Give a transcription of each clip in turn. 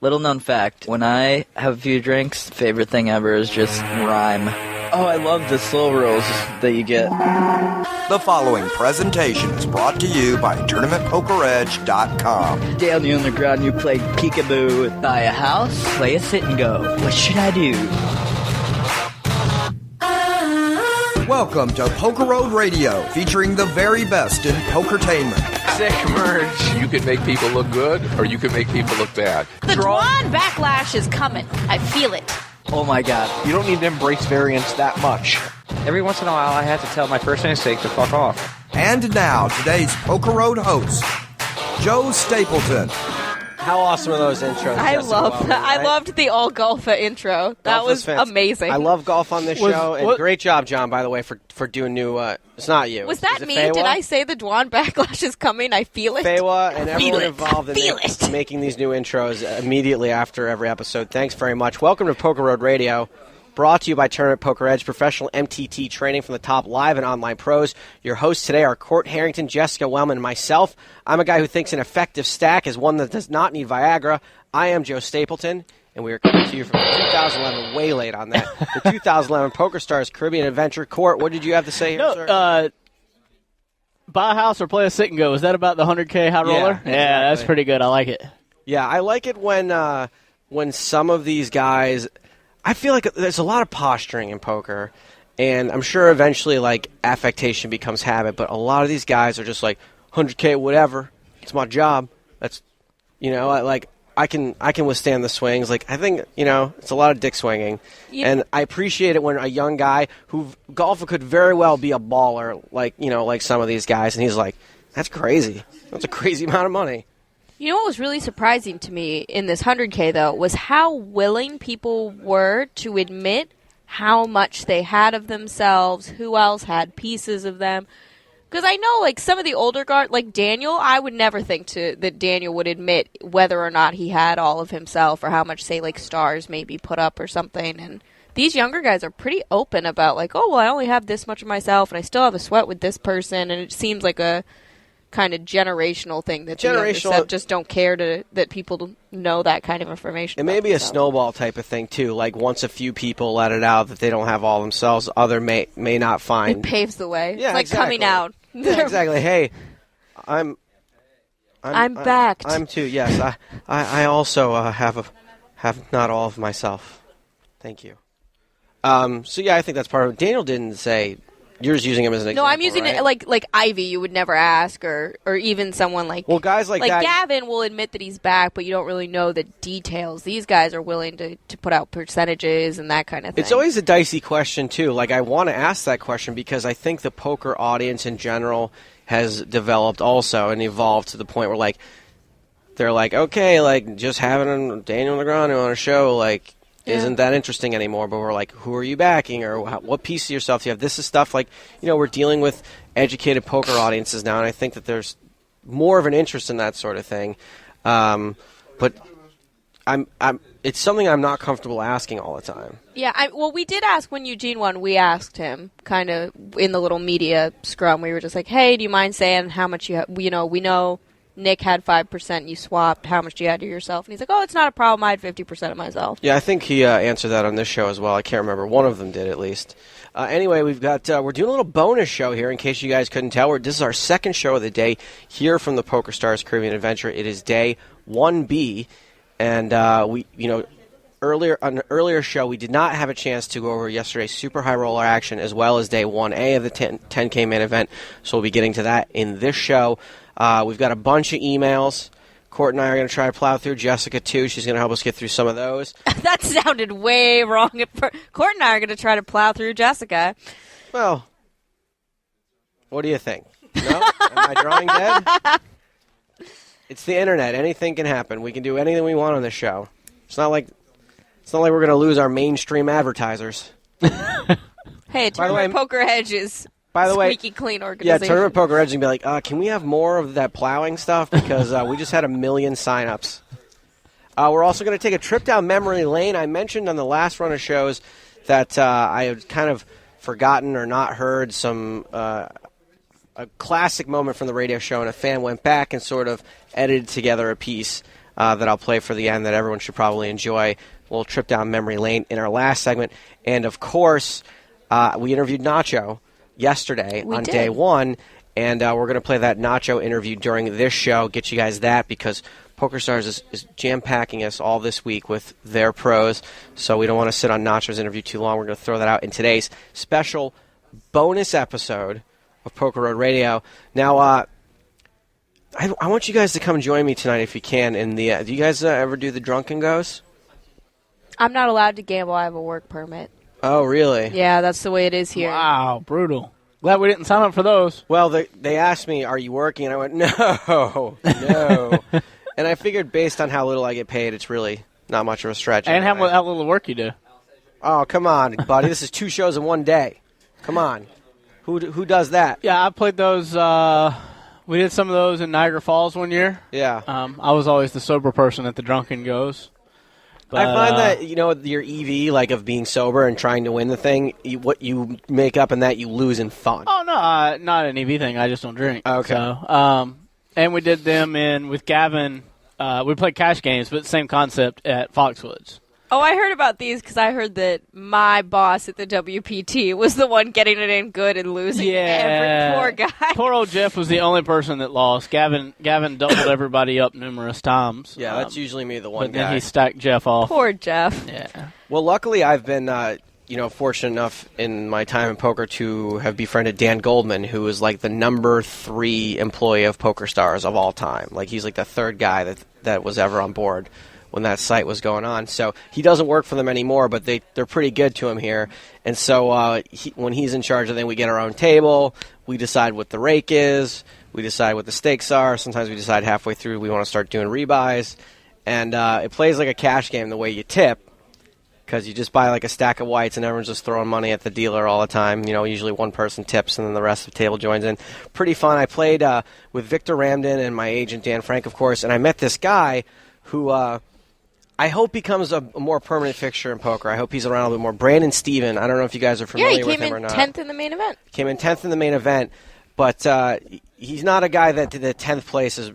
Little known fact, when I have a few drinks, favorite thing ever is just rhyme. Oh, I love the slow rolls that you get. The following presentation is brought to you by TournamentPokerEdge.com. Down the underground, you play peekaboo. Buy a house, play a sit and go. What should I do? Welcome to PokerRoad Radio, featuring the very best in pokertainment. Sick merge. You can make people look good, or you can make people look bad. The Dwan backlash is coming. I feel it. Oh my god. You don't need to embrace variance that much. Every once in a while, I have to tell my first instinct to fuck off. And now, today's PokerRoad host, Joe Stapleton. How awesome are those intros? I Jessica love Wellman, that. right? I loved the all golfa intro. That was amazing. I love golf on this show, and great job, John, by the way, for doing new. It's not you. Was that it me? Feywa? Did I say the Dwan backlash is coming? I feel it. Feywa and everyone involved in it. making these new intros immediately after every episode. Thanks very much. Welcome to PokerRoad Radio. Brought to you by Tournament Poker Edge, professional MTT training from the top live and online pros. Your hosts today are Court Harrington, Jessica Wellman, and myself. I'm a guy who thinks an effective stack is one that does not need Viagra. I am Joe Stapleton, and we are coming to you from 2011, way late on that, the 2011 PokerStars Caribbean Adventure. Court, what did you have to say here, sir? Buy a house or play a sit and go. Is that about the 100K high roller? Exactly. Yeah, that's pretty good. I like it. Yeah, I like it when some of these guys... I feel like there's a lot of posturing in poker, and I'm sure eventually, like, affectation becomes habit, but a lot of these guys are just like, 100K, whatever. It's my job. That's, I can withstand the swings. Like, I think, it's a lot of dick swinging. Yeah. And I appreciate it when a young guy who golfer could very well be a baller, like some of these guys, and he's like, that's crazy. That's a crazy amount of money. You know what was really surprising to me in this 100K, though, was how willing people were to admit how much they had of themselves, who else had pieces of them. Because I know, like, some of the older guard, like Daniel, I would never think that Daniel would admit whether or not he had all of himself or how much, say, like, stars maybe put up or something. And these younger guys are pretty open about, like, oh, well, I only have this much of myself, and I still have a sweat with this person, and it seems like a kind of generational thing that the just don't care that people know that kind of information. It may be a snowball type of thing too. Like once a few people let it out that they don't have all themselves, other may not find. It paves the way. Yeah, it's like exactly. Coming out. Yeah, exactly. Hey, I'm backed. I'm too. Yes, I also have not all of myself. Thank you. So yeah, I think that's part of it. Daniel didn't say. You're just using him as an example. No, I'm using it like Ivy. You would never ask, or even someone like guys like that. Gavin will admit that he's back, but you don't really know the details. These guys are willing to put out percentages and that kind of thing. It's always a dicey question too. Like I want to ask that question because I think the poker audience in general has developed also and evolved to the point where like they're like, okay, like just having Daniel Negreanu on a show like. Isn't that interesting anymore? But we're like, who are you backing, or what piece of yourself do you have? This is stuff like, we're dealing with educated poker audiences now, and I think that there's more of an interest in that sort of thing. But it's something I'm not comfortable asking all the time. Yeah, we did ask when Eugene won. We asked him kind of in the little media scrum. We were just like, hey, do you mind saying how much you have? We know Nick had 5%, you swapped. How much do you add to yourself? And he's like, oh, it's not a problem. I had 50% of myself. Yeah, I think he answered that on this show as well. I can't remember. One of them did, at least. Anyway, we've got we're doing a little bonus show here, in case you guys couldn't tell. This is our second show of the day here from the PokerStars Caribbean Adventure. It is day 1B, and we, earlier on an earlier show, we did not have a chance to go over yesterday's super high roller action as well as day 1A of the 10K main event. So we'll be getting to that in this show. We've got a bunch of emails. Court and I are going to try to plow through. Jessica, too. She's going to help us get through some of those. That sounded way wrong. Court and I are going to try to plow through Jessica. Well, what do you think? No? Am I drawing dead? It's the internet. Anything can happen. We can do anything we want on this show. It's not like we're going to lose our mainstream advertisers. Hey, Tournament Poker Edge is squeaky clean organization. Yeah, Tournament Poker Edge and be like, can we have more of that plowing stuff? Because we just had 1 million signups. We're also going to take a trip down memory lane. I mentioned on the last run of shows that I had kind of forgotten or not heard a classic moment from the radio show, and a fan went back and sort of edited together a piece that I'll play for the end that everyone should probably enjoy. A little trip down memory lane in our last segment. And, of course, we interviewed Nacho yesterday on day one, and we're going to play that Nacho interview during this show, get you guys that, because PokerStars is jam-packing us all this week with their pros, so we don't want to sit on Nacho's interview too long. We're going to throw that out in today's special bonus episode of Poker Road Radio. Now, I want you guys to come join me tonight if you can. In the do you guys ever do the Drunken Goes? I'm not allowed to gamble. I have a work permit. Oh, really? Yeah, that's the way it is here. Wow, brutal. Glad we didn't sign up for those. Well, they asked me, are you working? And I went, no. And I figured based on how little I get paid, it's really not much of a stretch. And how little work you do. Oh, come on, buddy. This is 2 shows in one day. Come on. Who does that? Yeah, I played those. We did some of those in Niagara Falls one year. Yeah. I was always the sober person at the Drunken Goes. But, I find that, your EV, like, of being sober and trying to win the thing, what you make up in that, you lose in fun. Oh, no, not an EV thing. I just don't drink. Okay. So, and we did them with Gavin. We played cash games, but same concept at Foxwoods. Oh, I heard about these because I heard that my boss at the WPT was the one getting it in good and losing every poor guy. Poor old Jeff was the only person that lost. Gavin doubled everybody up numerous times. Yeah, that's usually me, the one but guy. Then he stacked Jeff off. Poor Jeff. Yeah. Well, luckily I've been, fortunate enough in my time in poker to have befriended Dan Goldman, who is like the number 3 employee of PokerStars of all time. Like, he's like the 3rd guy that was ever on board when that site was going on. So he doesn't work for them anymore, but they're pretty good to him here. And so when he's in charge, then we get our own table. We decide what the rake is. We decide what the stakes are. Sometimes we decide halfway through we want to start doing rebuys. And it plays like a cash game the way you tip, because you just buy like a stack of whites and everyone's just throwing money at the dealer all the time. Usually one person tips and then the rest of the table joins in. Pretty fun. I played with Victor Ramden and my agent Dan Frank, of course, and I met this guy who I hope becomes a more permanent fixture in poker. I hope he's around a little bit more. Brandon Steven. I don't know if you guys are familiar with him or not. Yeah, he came in 10th in the main event. Came in 10th in the main event, but he's not a guy that the 10th place is.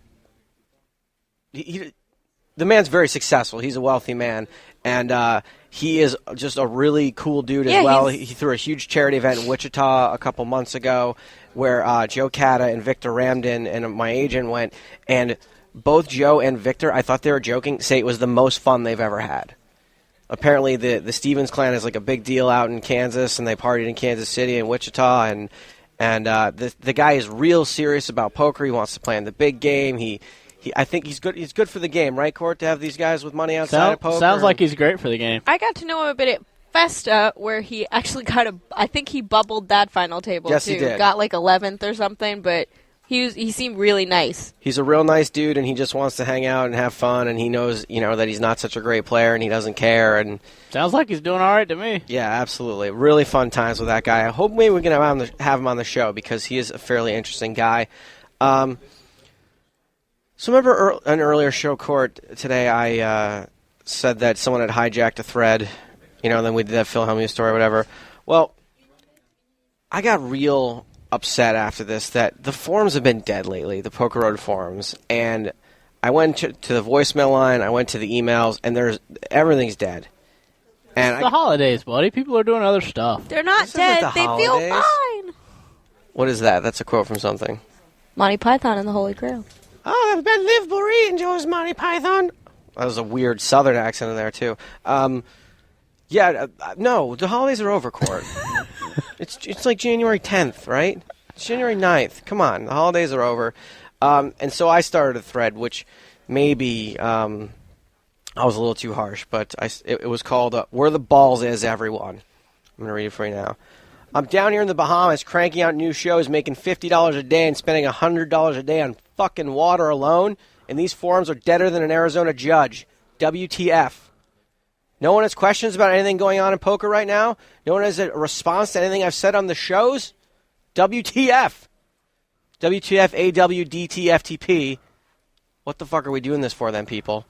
The man's very successful. He's a wealthy man, and he is just a really cool dude as well. He threw a huge charity event in Wichita a couple months ago where Joe Cata and Victor Ramden and my agent went, and both Joe and Victor, I thought they were joking, say it was the most fun they've ever had. Apparently the Stevens clan is like a big deal out in Kansas, and they partied in Kansas City and Wichita, and the guy is real serious about poker. He wants to play in the big game. I think he's good. He's good for the game, right, Court? To have these guys with money outside of poker. Sounds like he's great for the game. I got to know him a bit at Festa, where he actually I think he bubbled that final table yes, too. He did. Got like 11th or something, but he seemed really nice. He's a real nice dude, and he just wants to hang out and have fun. And he knows, that he's not such a great player, and he doesn't care. And sounds like he's doing all right to me. Yeah, absolutely. Really fun times with that guy. I hope maybe we can have him on the show because he is a fairly interesting guy. So remember an earlier show, Court, today I said that someone had hijacked a thread, and then we did that Phil Hellmuth story or whatever. Well, I got real upset after this that the forums have been dead lately, the Poker Road forums, and I went to the voicemail line, I went to the emails, and everything's dead. And it's the holidays, buddy. People are doing other stuff. They're not dead. They feel fine. What is that? That's a quote from something. Monty Python and the Holy Grail. Oh, Ben Liv Bory enjoys Monty Python. That was a weird southern accent in there, too. No, the holidays are over, Court. It's like January 10th, right? It's January 9th. Come on, the holidays are over. And so I started a thread, which maybe I was a little too harsh, but it was called Where the Balls Is, Everyone. I'm going to read it for you now. I'm down here in the Bahamas cranking out new shows, making $50 a day and spending $100 a day on fucking water alone, and these forums are deader than an Arizona judge. WTF. No one has questions about anything going on in poker right now? No one has a response to anything I've said on the shows? WTF. WTF, AWDT, FTP. What the fuck are we doing this for then, people?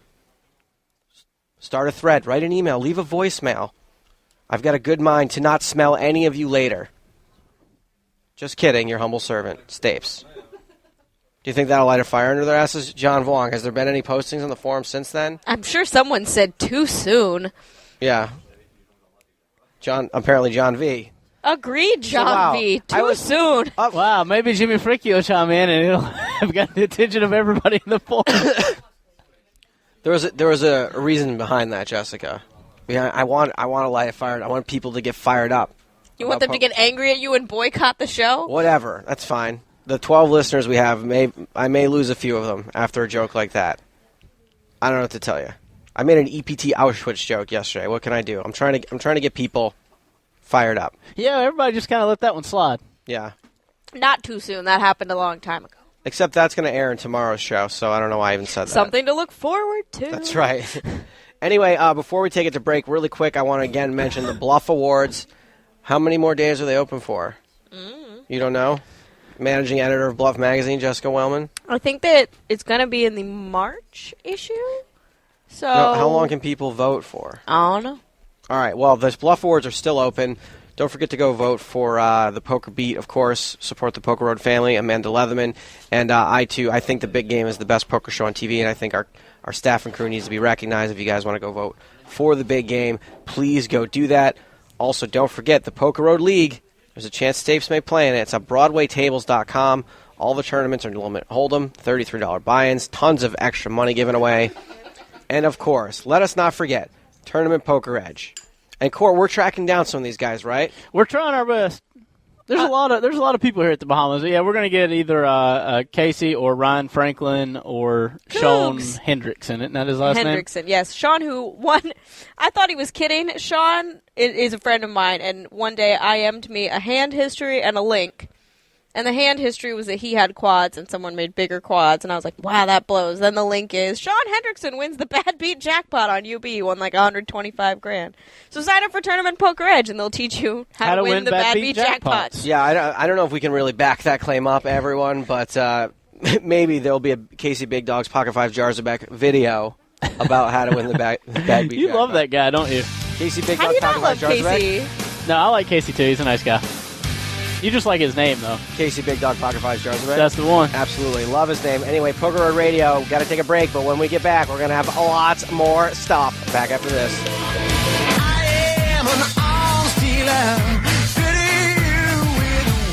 Start a thread, write an email, leave a voicemail. I've got a good mind to not smell any of you later. Just kidding, your humble servant, Stapes. Do you think that'll light a fire under their asses? John Vuong, has there been any postings on the forum since then? I'm sure someone said too soon. Yeah. Apparently John V. Agreed, John V. Too soon. Wow, maybe Jimmy Fricke will chime in and it'll have got the attention of everybody in the forum. There was a reason behind that, Jessica. Yeah, I want to light a fire. I want people to get fired up. You want them to get angry at you and boycott the show? Whatever. That's fine. The 12 listeners we have, I may lose a few of them after a joke like that. I don't know what to tell you. I made an EPT Auschwitz joke yesterday. What can I do? I'm trying to get people fired up. Yeah, everybody just kind of let that one slide. Yeah. Not too soon. That happened a long time ago. Except that's going to air in tomorrow's show, so I don't know why I even said that. Something to look forward to. That's right. Anyway, before we take it to break, really quick, I want to again mention the Bluff Awards. How many more days are they open for? You don't know? Managing editor of Bluff Magazine, Jessica Wellman. I think that it's going to be in the March issue. So How long can people vote for? I don't know. All right, well, the Bluff Awards are still open. Don't forget to go vote for the Poker Beat, of course. Support the Poker Road family, Amanda Leatherman. And I think the Big Game is the best poker show on TV, and I think our staff and crew needs to be recognized. If you guys want to go vote for the Big Game, please go do that. Also, don't forget the Poker Road League. There's a chance Stapes may play in it. It's at BroadwayTables.com. All the tournaments are limit hold'em, $33 buy-ins, tons of extra money given away. And, of course, let us not forget, Tournament Poker Edge. And, Court, we're tracking down some of these guys, right? We're trying our best. There's a lot of people here at the Bahamas. Yeah, we're going to get either Casey or Ryan Franklin or Sean Hendrickson. Isn't that his last name? Hendrickson, yes. Sean, who won. I thought he was kidding. Sean is a friend of mine, and one day IM'd me a hand history and a link. And the hand history was that he had quads and someone made bigger quads, and I was like, wow, that blows. Then the link is Sean Hendrickson wins the Bad Beat jackpot on UB. He won like $125,000. So sign up for Tournament Poker Edge, and they'll teach you how to win the Bad Beat jackpots. Yeah, I don't know if we can really back that claim up, everyone, but maybe there'll be a Casey Big Dog's Pocket 5 Jarzabek video about how to win the Bad Beat You jackpot. love that guy, don't you? Casey Big How Dog do you Pocket not 5 love Jarzabek? Casey? No, I like Casey too. He's a nice guy. You just like his name, though. Casey Big Dog Pocket 5 Jarzabek? That's the one. Absolutely. Love his name. Anyway, Poker Road Radio, got to take a break, but when we get back, we're going to have lots more stuff. Back after this.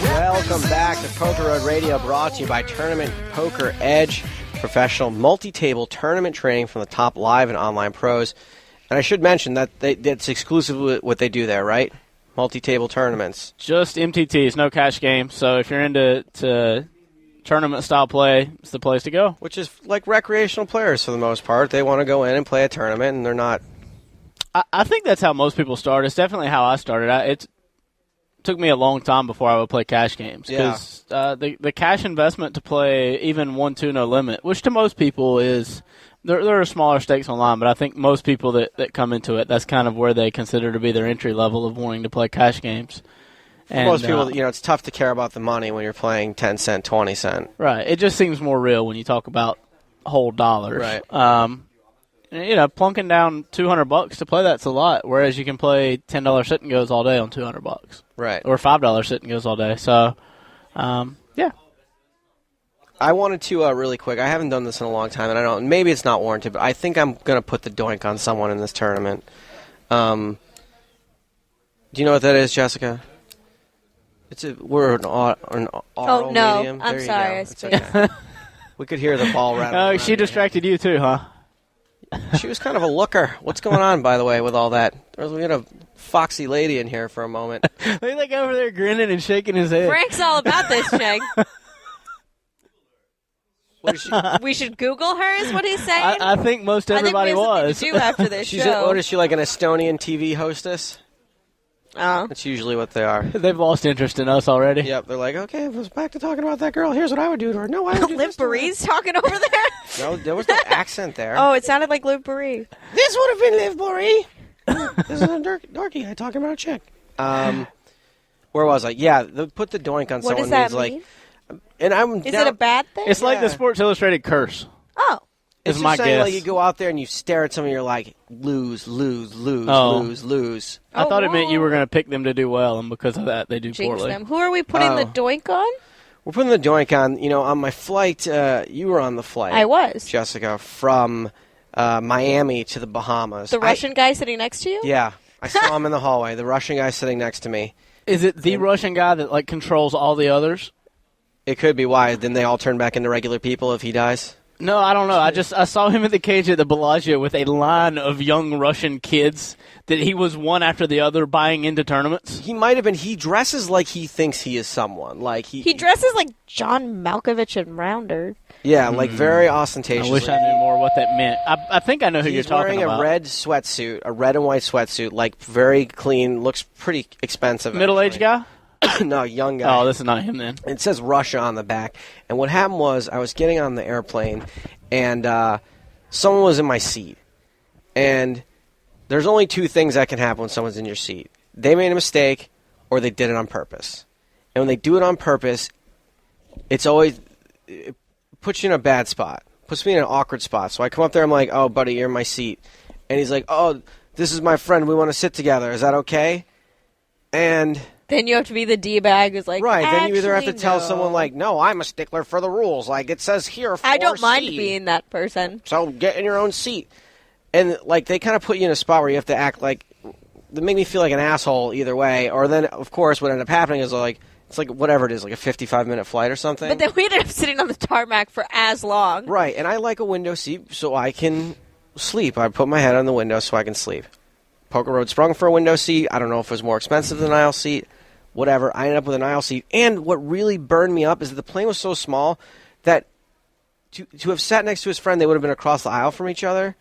Welcome back to Poker Road Radio, brought to you by Tournament Poker Edge, professional multi-table tournament training from the top live and online pros. And I should mention that that's exclusively what they do there, right? Multi-table tournaments. Just MTTs, no cash games. So if you're into tournament-style play, it's the place to go. Which is like recreational players for the most part. They want to go in and play a tournament, and they're not... I think that's how most people start. It's definitely how I started. It took me a long time before I would play cash games. Because the cash investment to play even 1-2 no limit, which to most people is... There are smaller stakes online, but I think most people that come into it, that's kind of where they consider to be their entry level of wanting to play cash games. For most people, it's tough to care about the money when you're playing 10 cent, 20 cent. Right. It just seems more real when you talk about whole dollars. Right. Plunking down $200 to play, that's a lot, whereas you can play $10 sit and goes all day on $200. Right. Or $5 sit and goes all day. So, yeah. I wanted to, really quick, I haven't done this in a long time, and I don't, maybe it's not warranted, but I think I'm going to put the doink on someone in this tournament. Do you know what that is, Jessica? We're an oral Oh, no. medium. I'm There you sorry, go. I It's spit. okay. We could hear the ball rattle. Oh, she distracted you too, huh? She was kind of a looker. What's going on, by the way, with all that? We had a foxy lady in here for a moment. Look at that guy over there grinning and shaking his head. Frank's all about this, Cheng. What is she? We should Google her, is what he's saying. I think most everybody I think we have was. something to do after this She's show. what is she, like an Estonian TV hostess? Oh. That's usually what they are. They've lost interest in us already. Yep, they're like, okay, if I was back to talking about that girl, here's what I would do to her. No, I would do Liv this to her. Barree's talking over there? No, there was no accent there. Oh, it sounded like Liv Barree. This would have been Liv Barree. This is a dorky guy talking about a chick. Where was I? Yeah, put the doink on What someone does that means like... mean? And I'm Is it a bad thing? It's like Yeah. the Sports Illustrated curse. Oh. It's is just my saying, guess. like, you go out there and you stare at someone and you're like, lose, lose, lose, Oh. lose, lose. I thought it meant you whoa. were going to pick them to do well, and because of that, they do Jinx poorly. them. Who are we putting the Oh. doink on? We're putting the doink on. On my flight, you were on the flight. I was. Jessica, from Miami to the Bahamas. The Russian guy sitting next to you? Yeah. I saw him in the hallway. The Russian guy sitting next to me. Is it the Russian guy that controls all the others? It could be. Why? Then they all turn back into regular people if he dies? No, I don't know. I saw him at the cage at the Bellagio with a line of young Russian kids that he was one after the other buying into tournaments. He might have been. He dresses like he thinks he is someone. He dresses like John Malkovich and Rounder. Yeah, very ostentatious. I wish I knew more what that meant. I think I know who you're talking about. He's wearing a red sweatsuit, a red and white sweatsuit, very clean, looks pretty expensive. Middle-aged guy? No, young guy. Oh, this is not him then. It says Russia on the back. And what happened was I was getting on the airplane, and someone was in my seat. And there's only two things that can happen when someone's in your seat. They made a mistake, or they did it on purpose. And when they do it on purpose, it puts you in a bad spot. Puts me in an awkward spot. So I come up there, I'm like, oh, buddy, you're in my seat. And he's like, oh, this is my friend. We want to sit together. Is that okay? And then you have to be the D-bag who's like, right, then you either have to no. tell someone no, I'm a stickler for the rules. It says here 4C. I don't mind being that person. So get in your own seat. And they kind of put you in a spot where you have to act they make me feel like an asshole either way. Or then, of course, what ended up happening is it's whatever it is, a 55-minute flight or something. But then we ended up sitting on the tarmac for as long. Right, and I like a window seat so I can sleep. I put my head on the window so I can sleep. PokerRoad sprung for a window seat. I don't know if it was more expensive than an aisle seat. Whatever. I ended up with an aisle seat. And what really burned me up is that the plane was so small that to have sat next to his friend, they would have been across the aisle from each other.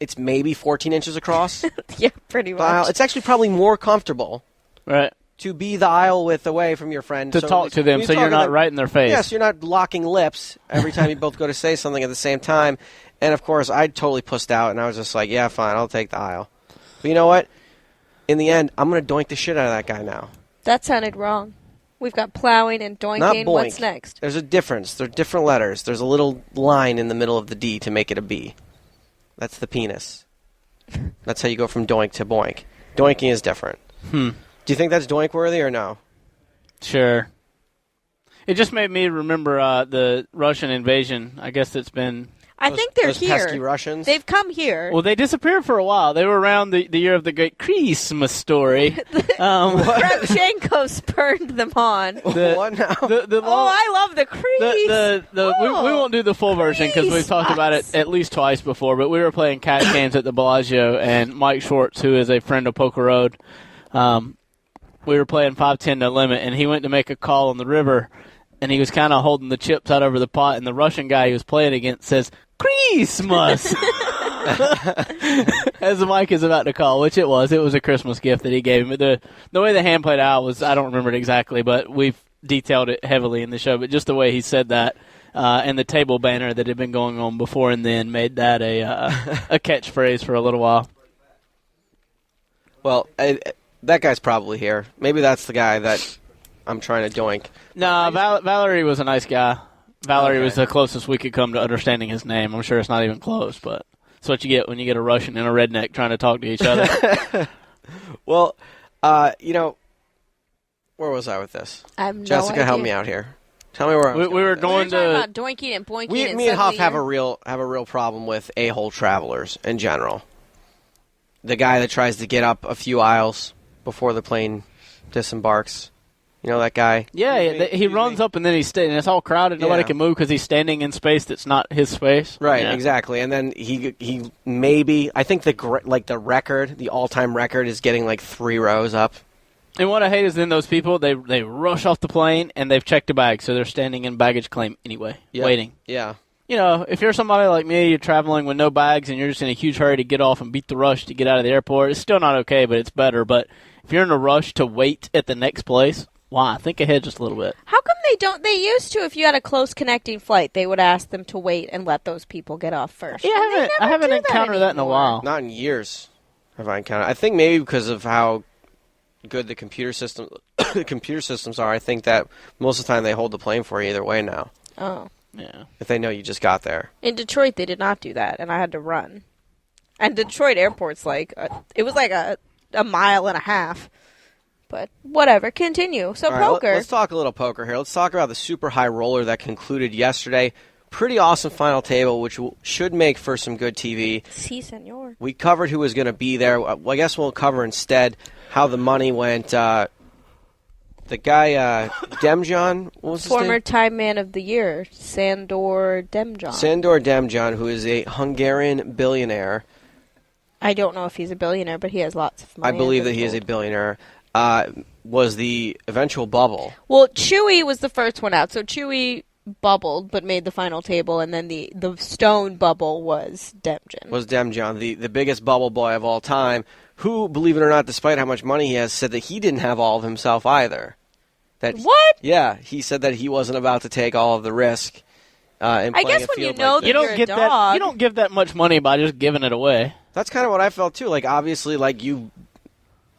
It's maybe 14 inches across. Yeah, pretty much. It's actually probably more comfortable. Right. To be the aisle width away from your friend. To talk to them so you're not right in their face. Yes, you're not locking lips every time you both go to say something at the same time. And, of course, I totally pussed out, and I was just like, yeah, fine, I'll take the aisle. But you know what? In the end, I'm going to doink the shit out of that guy now. That sounded wrong. We've got plowing and doinking. Not boink. What's next? There's a difference. They're different letters. There's a little line in the middle of the D to make it a B. That's the penis. That's how you go from doink to boink. Doinking is different. Do you think that's doink-worthy or no? Sure. It just made me remember the Russian invasion. I guess it's been... I think they're those here. Pesky Russians? They've come here. Well, they disappeared for a while. They were around the year of the great Christmas story. Kravchenko spurned them on. What now? I love the crease. We won't do the full version because we've talked about it at least twice before, but we were playing cash games at the Bellagio, and Mike Schwartz, who is a friend of PokerRoad, we were playing 5-10 no limit, and he went to make a call on the river, and he was kind of holding the chips out over the pot, and the Russian guy he was playing against says, Christmas! As the mic is about to call, which it was a Christmas gift that he gave him. The way the hand played out was, I don't remember it exactly, but we've detailed it heavily in the show, but just the way he said that, and the table banner that had been going on before and then made that a catchphrase for a little while. Well, that guy's probably here. Maybe that's the guy that I'm trying to doink. No, Valerie was a nice guy. Valerie was the closest we could come to understanding his name. I'm sure it's not even close, but that's what you get when you get a Russian and a redneck trying to talk to each other. Well, where was I with this? I have no Jessica, idea. help me out here. Tell me where we were going talking about doinking and boinking. Me and Huff have a real problem with a-hole travelers in general. The guy that tries to get up a few aisles before the plane disembarks. You know that guy? Yeah, he runs up and then he's standing. It's all crowded. Nobody can move because he's standing in space that's not his space. Right, exactly. And then he maybe, I think the all-time record is getting 3 rows up. And what I hate is then those people, they rush off the plane and they've checked a bag, so they're standing in baggage claim anyway, waiting. Yeah. You know, if you're somebody like me, you're traveling with no bags and you're just in a huge hurry to get off and beat the rush to get out of the airport, it's still not okay, but it's better. But if you're in a rush to wait at the next place, why? Think ahead just a little bit. How come they don't? They used to, if you had a close connecting flight, they would ask them to wait and let those people get off first. Yeah, I haven't encountered that in a while. Not in years have I encountered. I think maybe because of how good the computer systems are. I think that most of the time they hold the plane for you either way now. Oh. Yeah. If they know you just got there. In Detroit, they did not do that, and I had to run. And Detroit airport's it was a mile and a half But whatever, continue. So All right, poker. let's talk a little poker here. Let's talk about the super high roller that concluded yesterday. Pretty awesome final table, which should make for some good TV. Si, senor. We covered who was going to be there. Well, I guess we'll cover instead how the money went. The guy, Demjan, what was his name? Former Time Man of the Year, Sandor Demjan. Sandor Demjan, who is a Hungarian billionaire. I don't know if he's a billionaire, but he has lots of money. I believe that he is a billionaire. Was the eventual bubble. Well, Chewy was the first one out. So Chewy bubbled but made the final table, and then the stone bubble was Demjan. Was Demjan, the biggest bubble boy of all time, who, believe it or not, despite how much money he has, said that he didn't have all of himself either. What? Yeah, he said that he wasn't about to take all of the risk. I guess when you know that you don't you're a get dog. that. You don't give that much money by just giving it away. That's kind of what I felt too. Like, obviously, like you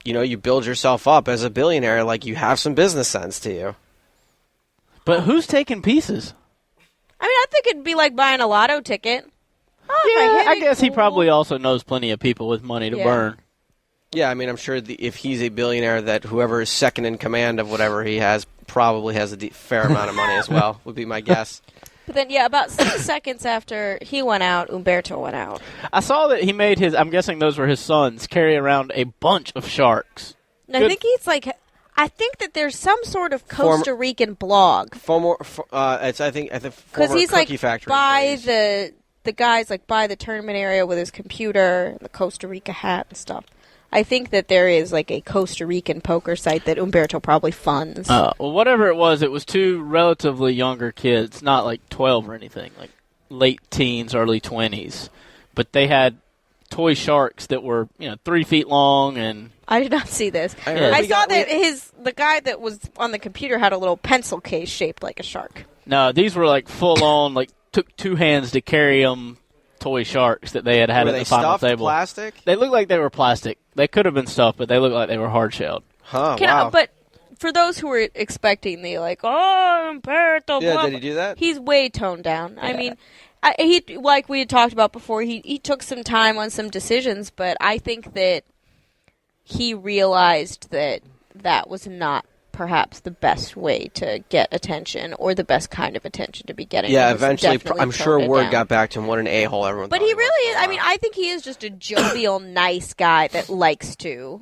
build yourself up as a billionaire. Like, you have some business sense to you. But who's taking pieces? I mean, I think it'd be like buying a lotto ticket. Oh, if Yeah, hit I it, guess he cool. probably also knows plenty of people with money to Yeah. burn. Yeah, I mean, I'm sure if he's a billionaire, that whoever is second in command of whatever he has probably has a fair amount of money as well, would be my guess. But then, yeah, about 6 seconds after he went out, Umberto went out. I saw that he made his, I'm guessing those were his sons, carry around a bunch of sharks. And I Good. think he's like, I think that there's some sort of Costa Rican blog. It's I think Because he's Cookie like Factory by employees. the guy's like by the tournament area with his computer and the Costa Rica hat and stuff. I think that there is like a Costa Rican poker site that Umberto probably funds. Well, whatever it was two relatively younger kids, not like 12 or anything, like late teens, early 20s. But they had toy sharks that were, 3 feet long and... I did not see this. I saw that the guy that was on the computer had a little pencil case shaped like a shark. No, these were like full on, like took 2 hands to carry them toy sharks that they had Were at they the final stuffed table. plastic? They looked like they were plastic. They could have been stuffed, but they looked like they were hard shelled. Huh, wow. But for those who were expecting the like, oh, Umberto, Yeah, blah, did he do that? He's way toned down. I mean, he like we had talked about before. He took some time on some decisions, but I think that he realized that was not perhaps the best way to get attention or the best kind of attention to be getting. Yeah, He was eventually, definitely I'm sure toned it word down. got back to him. What an a-hole everyone But thought he was really for is. a I mean, while. I think he is just a jovial, nice guy that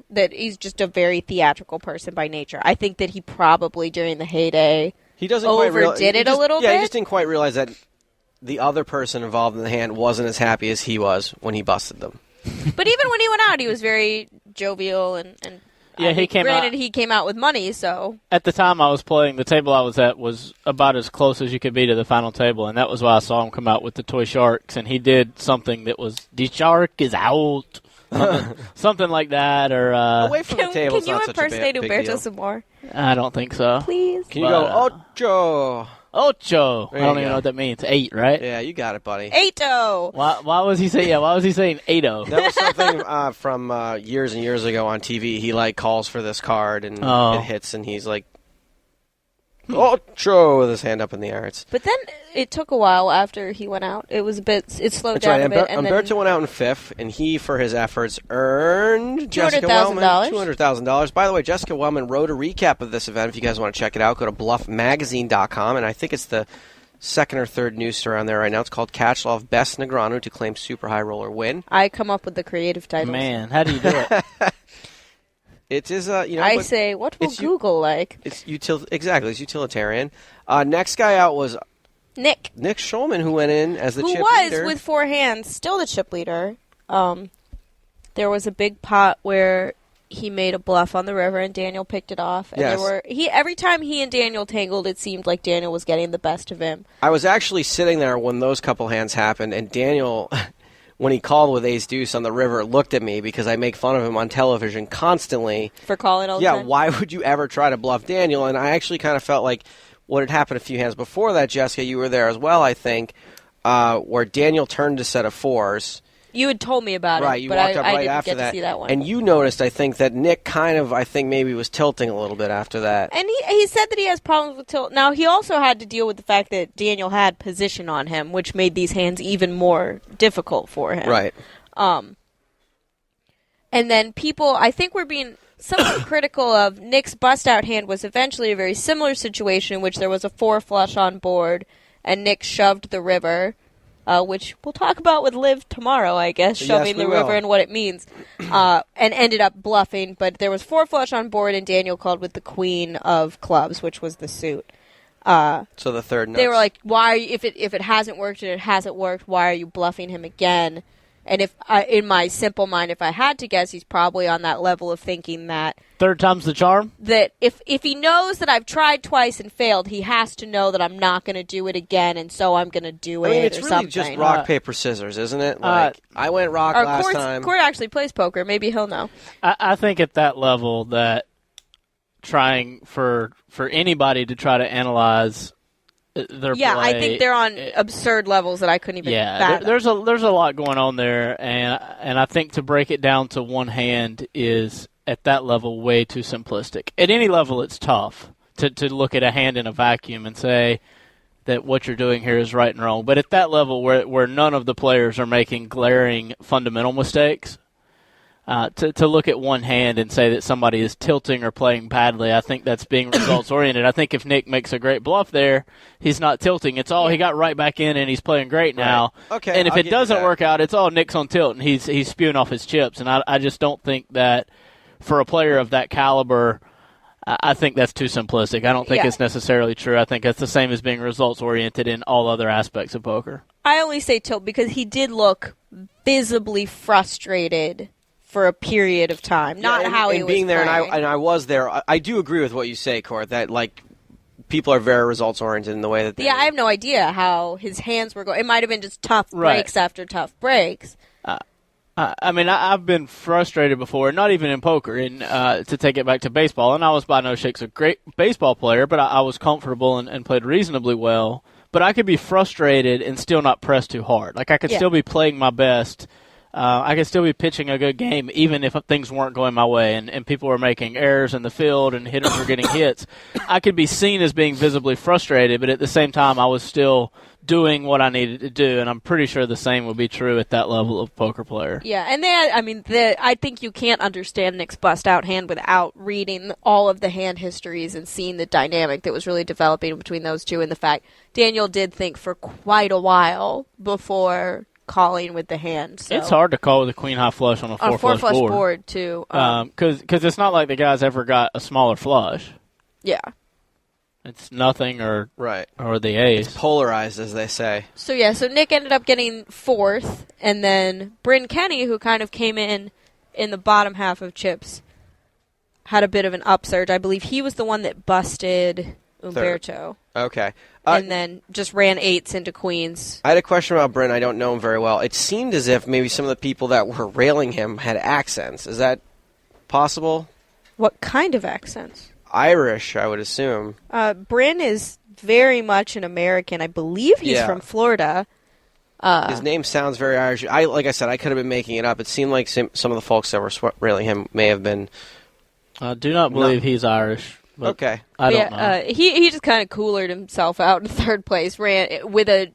that he's just a very theatrical person by nature. I think that he probably, during the heyday, he doesn't quite overdid it a little Yeah, he bit. just didn't quite realize that the other person involved in the hand wasn't as happy as he was when he busted them. But even when he went out, he was very jovial and Yeah, he came granted, out. he came out with money, so At the time I was playing, the table I was at was about as close as you could be to the final table, and that was why I saw him come out with the toy sharks, and he did something that was, the shark is out, something like that, or Away from the table, can it's you not such a impersonate big Umberto deal. some more, I don't think so. please? Can you But, go, Ocho? Ocho. There I don't you even go. know what that means. 8, right? Yeah, you got it, buddy. Eito. Why was he saying? Yeah, why was he saying 8-0? That was something from years and years ago on TV. He calls for this card and it hits, and he's like, Ocho, with his hand up in the air. But then it took a while after he went out. It was it slowed That's down right. a bit. And Umberto then went out in fifth, and he, for his efforts, earned Jessica $200,000. Wellman $200,000. By the way, Jessica Wellman wrote a recap of this event. If you guys want to check it out, go to bluffmagazine.com, and I think it's the second or third news story on there right now. It's called Catchlove Best Negreanu to claim super high roller win. I come up with the creative titles. Man, how do you do it? It is, I say, what will it's Google like? It's exactly. It's utilitarian. Next guy out was Nick, Nick Schulman, who went in as the who chip was leader. with 4 hands, still the chip leader. There was a big pot where he made a bluff on the river, and Daniel picked it off. And Yes. every time he and Daniel tangled, it seemed like Daniel was getting the best of him. I was actually sitting there when those couple hands happened, and Daniel, when he called with ace deuce on the river, looked at me because I make fun of him on television constantly. For calling all the Yeah, time? why would you ever try to bluff Daniel? And I actually kind of felt like what had happened a few hands before that, Jessica, you were there as well, I think, where Daniel turned a set of fours. You had told me about Right, it, you but walked up I right didn't after get that. to see that one. And you noticed, I think, that Nick kind of, I think, maybe was tilting a little bit after that. And he said that he has problems with tilt. Now, he also had to deal with the fact that Daniel had position on him, which made these hands even more difficult for him. Right. And then people, I think we're being somewhat critical of Nick's bust-out hand was eventually a very similar situation in which there was a 4 flush on board, and Nick shoved the river, which we'll talk about with Liv tomorrow, I guess, shoving the river and what it means, and ended up bluffing. But there was 4 flush on board, and Daniel called with the queen of clubs, which was the suit. So the third nuts. They were like, "Why? If it hasn't worked and it hasn't worked, why are you bluffing him again?" And if in my simple mind, if I had to guess, he's probably on that level of thinking that third time's the charm. That if he knows that I've tried twice and failed, he has to know that I'm not going to do it again, and so I'm going to do it. I mean, it's or really something. just rock paper scissors, isn't it? Like I went rock last time. Court actually plays poker. Maybe he'll know. I think at that level that trying for anybody to try to analyze their play. I think they're on absurd levels that I couldn't even. Yeah, there's a lot going on there, and I think to break it down to one hand is at that level way too simplistic. At any level, it's tough to look at a hand in a vacuum and say that what you're doing here is right and wrong. But at that level, where none of the players are making glaring fundamental mistakes. To look at one hand and say that somebody is tilting or playing badly, I think that's being results-oriented. I think if Nick makes a great bluff there, he's not tilting. It's all he got right back in, and he's playing great now. Right. Okay, and if it doesn't work out, it's all Nick's on tilt, and he's spewing off his chips. And I just don't think that for a player of that caliber, I think that's too simplistic. I don't think it's necessarily true. I think that's the same as being results-oriented in all other aspects of poker. I only say tilt because he did look visibly frustrated for a period of time, not how he was being there, playing. and I was there. I do agree with what you say, Court, that like people are very results oriented in the way that they. Yeah, I have no idea how his hands were going. It might have been just tough breaks after tough breaks. I mean, I've been frustrated before, not even in poker, and to take it back to baseball, and I was by no shakes a great baseball player, but I was comfortable and played reasonably well. But I could be frustrated and still not press too hard. Like I could still be playing my best. I could still be pitching a good game even if things weren't going my way and people were making errors in the field and hitters were getting hits. I could be seen as being visibly frustrated, but at the same time I was still doing what I needed to do, and I'm pretty sure the same would be true at that level of poker player. Yeah, and I think you can't understand Nick's bust-out hand without reading all of the hand histories and seeing the dynamic that was really developing between those two, and the fact Daniel did think for quite a while before calling with the hand. So. It's hard to call with a queen high flush on a 4 flush board too. Because it's not like the guy's ever got a smaller flush. Yeah. It's nothing or the ace. It's polarized, as they say. So Nick ended up getting 4th, and then Bryn Kenny, who kind of came in the bottom half of chips, had a bit of an upsurge. I believe he was the one that busted Umberto. Okay. And then just ran 8s into queens. I had a question about Bryn. I don't know him very well. It seemed as if maybe some of the people that were railing him had accents. Is that possible? What kind of accents? Irish, I would assume. Bryn is very much an American. I believe he's from Florida. His name sounds very Irish. Like I said, I could have been making it up. It seemed like some of the folks that were railing him may have been. I do not believe he's Irish. Okay. I don't know. He just kind of coolered himself out in 3rd place. Ran with a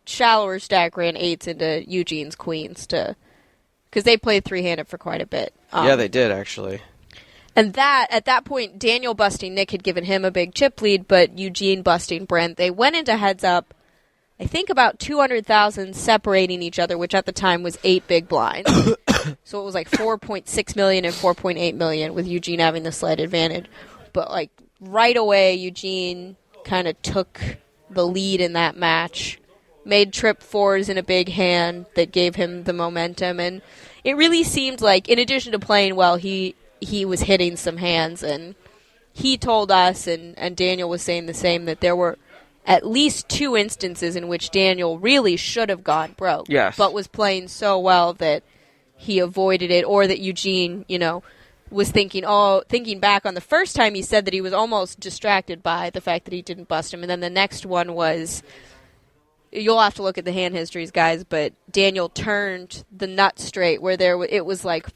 shallower stack. Ran 8s into Eugene's queens because they played 3-handed for quite a bit. Yeah, they did actually. And at that point, Daniel busting Nick had given him a big chip lead, but Eugene busting Brent. They went into heads up, I think about 200,000 separating each other, which at the time was 8 big blinds. So it was like 4.6 million and 4.8 million with Eugene having the slight advantage. But like right away, Eugene kind of took the lead in that match, made trip 4s in a big hand that gave him the momentum. And it really seemed like, in addition to playing well, he was hitting some hands, and he told us, and Daniel was saying the same, that there were at least 2 instances in which Daniel really should have gone broke, but was playing so well that he avoided it, or that Eugene, was thinking back on the first time he said that he was almost distracted by the fact that he didn't bust him, and then the next one was, you'll have to look at the hand histories, guys, but Daniel turned the nut straight where it was like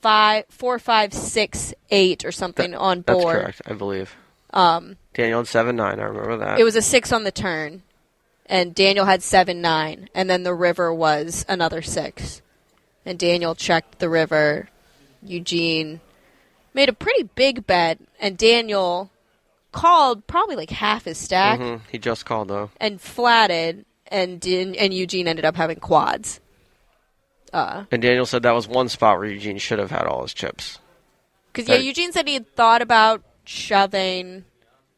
4, 5, 6, 8 or something on board. That's correct, I believe. Daniel had 7-9, I remember that. It was a 6 on the turn, and Daniel had 7-9, and then the river was another 6. And Daniel checked the river Eugene made a pretty big bet, and Daniel called probably like half his stack. Mm-hmm. He just called, though. And flatted, and Eugene ended up having quads. And Daniel said that was one spot where Eugene should have had all his chips. Because, Eugene said he had thought about shoving.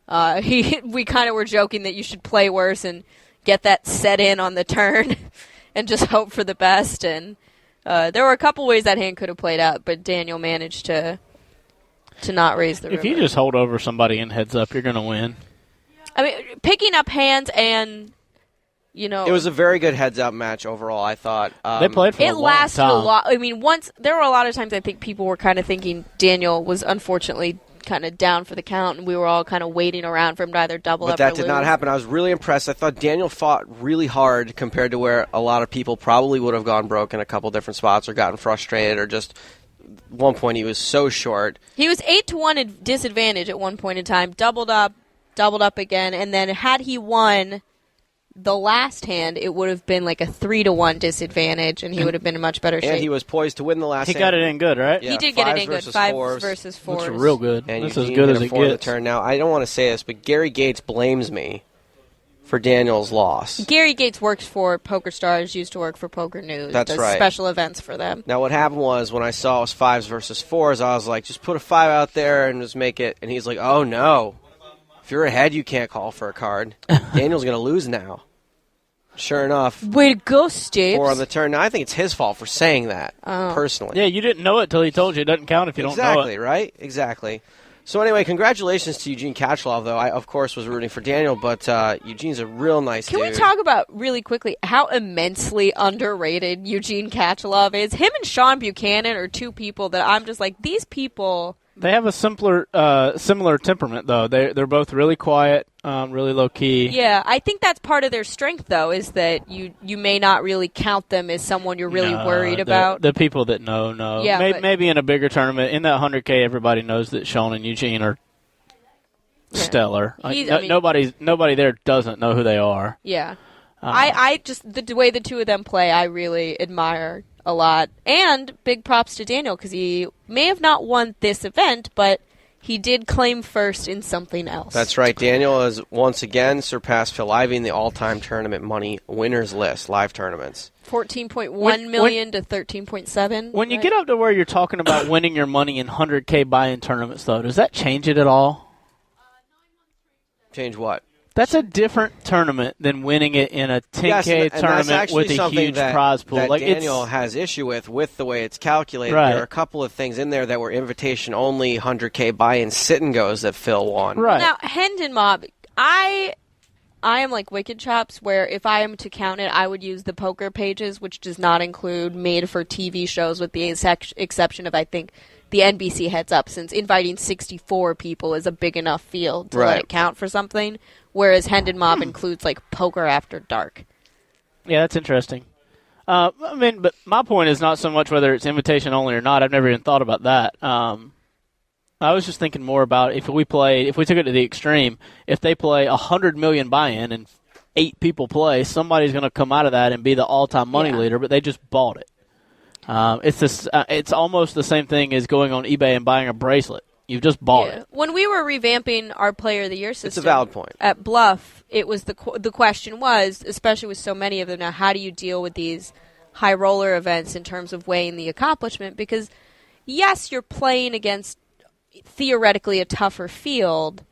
We kind of were joking that you should play worse and get that set in on the turn and just hope for the best. And there were a couple ways that hand could have played out, but Daniel managed to not raise the river. If you just hold over somebody and heads up, you're going to win. I mean, picking up hands and, It was a very good heads-up match overall, I thought. They played for a long time. It lasted a lot. I mean, there were a lot of times I think people were kind of thinking Daniel was unfortunately kind of down for the count, and we were all kind of waiting around for him to either double up or lose. But that did not happen. I was really impressed. I thought Daniel fought really hard compared to where a lot of people probably would have gone broke in a couple different spots or gotten frustrated or just at one point he was so short. He was 8-1 at disadvantage at one point in time, doubled up again, and then had he won the last hand, it would have been like a 3-1 disadvantage, and he would have been in much better shape. And he was poised to win the last hand. He got it in good, right? Yeah, he did get it in good. 5 versus 4. That's real good. And that's Eugene as good hit as a it 4 gets. the turn. Now, I don't want to say this, but Gary Gates blames me for Daniel's loss. Gary Gates works for PokerStars, used to work for Poker News. That's does right. Special events for them. Now, what happened was when I saw it was 5s versus 4s, I was like, just put a 5 out there and just make it. And he's like, oh, no. If you're ahead, you can't call for a card. Daniel's going to lose now. Sure enough. Way to go, Stapes. 4 on the turn. Now, I think it's his fault for saying that, personally. Yeah, you didn't know it till he told you. It doesn't count if you don't know it. Exactly, right? Exactly. So anyway, congratulations to Eugene Kachalov, though. I, of course, was rooting for Daniel, but Eugene's a real nice dude. Can we talk about, really quickly, how immensely underrated Eugene Kachalov is? Him and Sean Buchanan are two people that I'm just like, these people... They have a similar temperament, though. They're both really quiet, really low-key. Yeah, I think that's part of their strength, though, is that you may not really count them as someone you're really worried about. The people that know. Yeah, maybe in a bigger tournament. In that 100K, everybody knows that Sean and Eugene are stellar. Nobody there doesn't know who they are. Yeah. I just, the way the two of them play, I really admire a lot. And big props to Daniel, because he may have not won this event, but he did claim first in something else. That's right. Daniel has once again surpassed Phil Ivey in the all-time tournament money winners list, live tournaments. 14.1 million to 13.7. When you get up to where you're talking about winning your money in 100K buy-in tournaments, though, does that change it at all? Change what? That's a different tournament than winning it in a 10K tournament with a huge prize pool. That Daniel has issue with the way it's calculated. Right. There are a couple of things in there that were invitation only 100K buy-in sit-and-goes that Phil won. Right. Now, Hendon Mob, I am like Wicked Chops, where if I am to count it, I would use the poker pages, which does not include made-for-TV shows, with the exception of, I think, the NBC Heads Up, since inviting 64 people is a big enough field to let it count for something, whereas Hendon Mob includes, like, Poker After Dark. Yeah, that's interesting. But my point is not so much whether it's invitation only or not. I've never even thought about that. I was just thinking more about if we took it to the extreme, if they play 100 million buy-in and 8 people play, somebody's going to come out of that and be the all-time money leader, but they just bought it. It's almost the same thing as going on eBay and buying a bracelet. You've just bought it. When we were revamping our Player of the Year system, it's a valid point. At Bluff, it was the question was, especially with so many of them now, how do you deal with these high roller events in terms of weighing the accomplishment? Because yes, you're playing against theoretically a tougher field,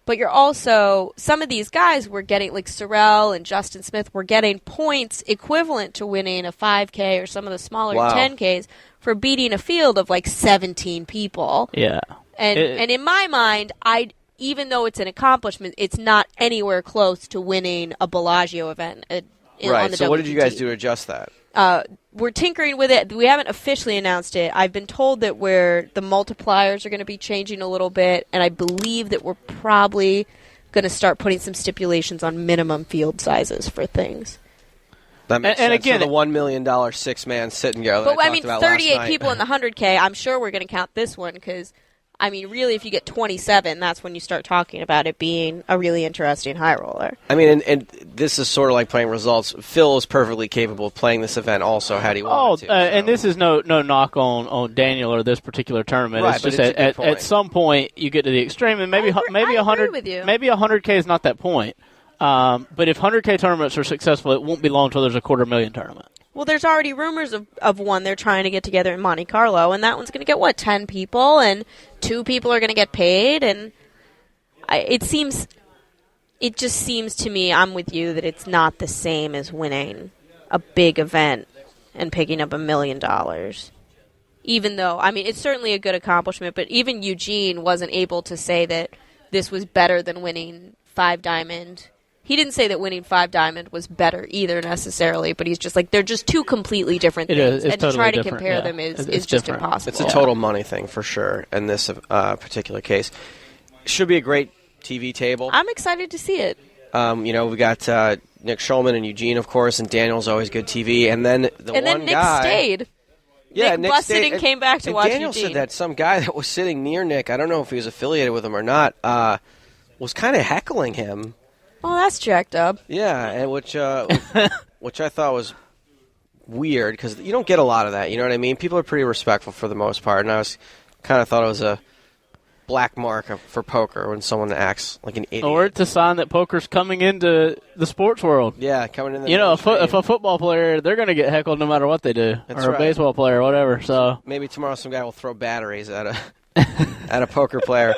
but you're also, some of these guys were getting, like Sorrell and Justin Smith, were getting points equivalent to winning a 5K or some of the smaller 10Ks for beating a field of like 17 people. Yeah. And in my mind, even though it's an accomplishment, it's not anywhere close to winning a Bellagio event on the Right, so what did you guys WGT. do to adjust that? We're tinkering with it. We haven't officially announced it. I've been told that the multipliers are going to be changing a little bit, and I believe that we're probably going to start putting some stipulations on minimum field sizes for things. That makes sense. again, so the $1 million six-man sit-and-go that But I I mean, talked about 38 last night. people in the 100K, I'm sure we're going to count this one because I mean, really, if you get 27, that's when you start talking about it being a really interesting high roller. I mean, and this is sort of like playing results. Phil is perfectly capable of playing this event also had he wanted to. And this is no knock on Daniel or this particular tournament. Right, it's just but it's at some point you get to the extreme, and maybe I agree 100 with you. maybe 100K is not that point. But if 100K tournaments are successful, it won't be long until there's a $250,000 tournament. Well, there's already rumors of one they're trying to get together in Monte Carlo, and that one's going to get, 10 people, and 2 people are going to get paid, and it just seems to me, I'm with you, that it's not the same as winning a big event and picking up $1 million. Even though, I mean, it's certainly a good accomplishment, but even Eugene wasn't able to say that this was better than winning 5 Diamond. He didn't say that winning 5 Diamond was better either necessarily, but he's just like, they're just 2 completely different things. It's and totally to try to different, compare yeah. them is It's just different. impossible. It's a total money thing for sure in this particular case. Should be a great TV table. I'm excited to see it. We got Nick Schulman and Eugene, of course, and Daniel's always good TV. And then Nick guy, stayed. Yeah, Nick busted and came back to watch Daniel Eugene. said that some guy that was sitting near Nick, I don't know if he was affiliated with him or not, was kind of heckling him. Oh, that's jacked up. Yeah, and which I thought was weird because you don't get a lot of that. You know what I mean? People are pretty respectful for the most part, and I was kind of thought it was a black mark for poker when someone acts like an idiot. Or it's a sign that poker's coming into the sports world. Yeah, coming in. If a football player, they're going to get heckled no matter what they do, That's or right. a baseball player, or whatever. So maybe tomorrow some guy will throw batteries at a poker player,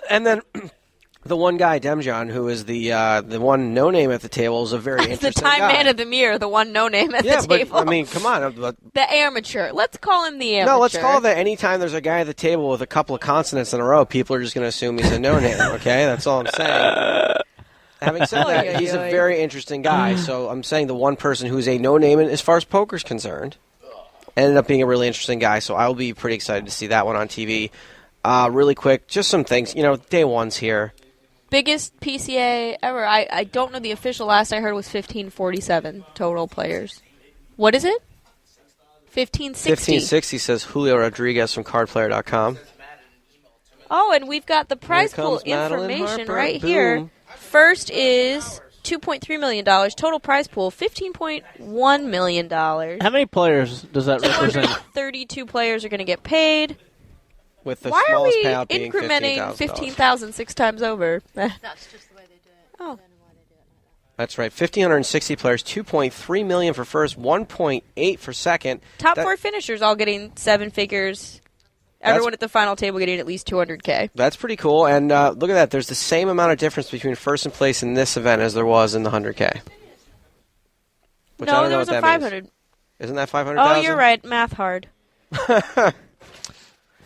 and then. The one guy, Demjan, who is the one no name at the table, is a very interesting the time guy. man of the mirror, the one no name at the table. Yeah, but I mean, come on. The amateur. Let's call him the amateur. No, let's call it that. Anytime there's a guy at the table with a couple of consonants in a row, people are just going to assume he's a no name. Okay, that's all I'm saying. Having said that, he's a very interesting guy. So I'm saying the one person who's a no name as far as poker's concerned ended up being a really interesting guy. So I will be pretty excited to see that one on TV. Really quick, just some things. Day one's here. Biggest PCA ever. I don't know the official. Last I heard was 1547 total players. What is it? 1560. 1560 says Julio Rodriguez from cardplayer.com. Oh, and we've got the prize pool Madeline information Harper. right Boom. here. First is $2.3 million. Total prize pool, $15.1 million. how many players does that represent? 32 players are going to get paid. With the Why are smallest we payout being incrementing $15,000. 15,000 6 times over? That's just the way they do it. Oh. That's right. 1,560 players, $2.3 million for first, $1.8 for second. Top 4 finishers all getting 7 figures. Everyone at the final table getting at least $200K. That's pretty cool. And look at that. There's the same amount of difference between first and place in this event as there was in the 100K. Which I No, don't there know was what a that 500. means. Isn't that 500,000? Oh, you're right. Math hard.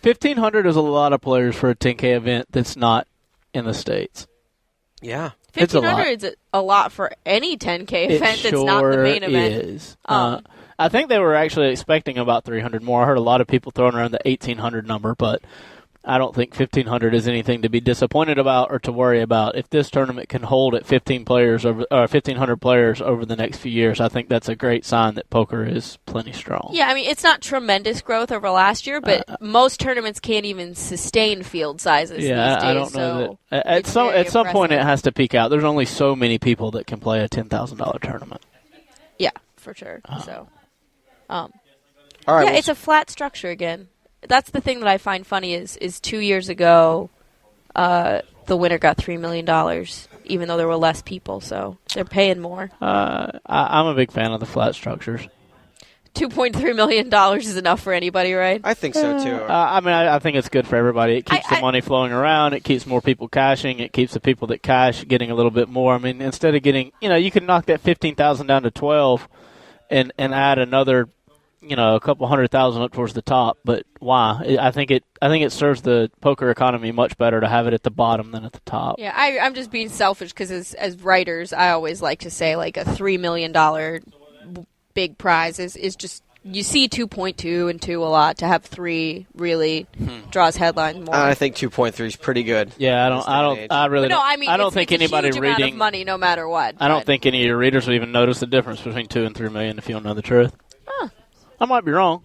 1,500 is a lot of players for a 10K event that's not in the States. Yeah. It's a lot. 1,500 is a lot for any 10K event that's not the main event. Is. I think they were actually expecting about 300 more. I heard a lot of people throwing around the 1,800 number, but I don't think 1,500 is anything to be disappointed about or to worry about. If this tournament can hold at 1,500 players over the next few years, I think that's a great sign that poker is plenty strong. Yeah, I mean, it's not tremendous growth over last year, but most tournaments can't even sustain field sizes these days. I don't know that. At some point, it has to peak out. There's only so many people that can play a $10,000 tournament. Yeah, for sure. All right. Yeah, it's a flat structure again. That's the thing that I find funny is 2 years ago, the winner got $3 million, even though there were less people, so they're paying more. I'm a big fan of the flat structures. $2.3 million is enough for anybody, right? I think so, too. I think it's good for everybody. It keeps the money flowing around. It keeps more people cashing. It keeps the people that cash getting a little bit more. I mean, instead of getting, you can knock that 15,000 down to 12 and add another, a couple 100,000 up towards the top. But why? I think it serves the poker economy much better to have it at the bottom than at the top. Yeah, I'm just being selfish because as writers, I always like to say like a $3 million big prize is just, you see 2.2 and 2 a lot. To have 3 really draws headlines more. I think 2.3 is pretty good. Yeah, I don't think anybody it's a huge reading amount of money no matter what. I don't think any of your readers will even notice the difference between 2 and 3 million if you don't know the truth. Huh. I might be wrong.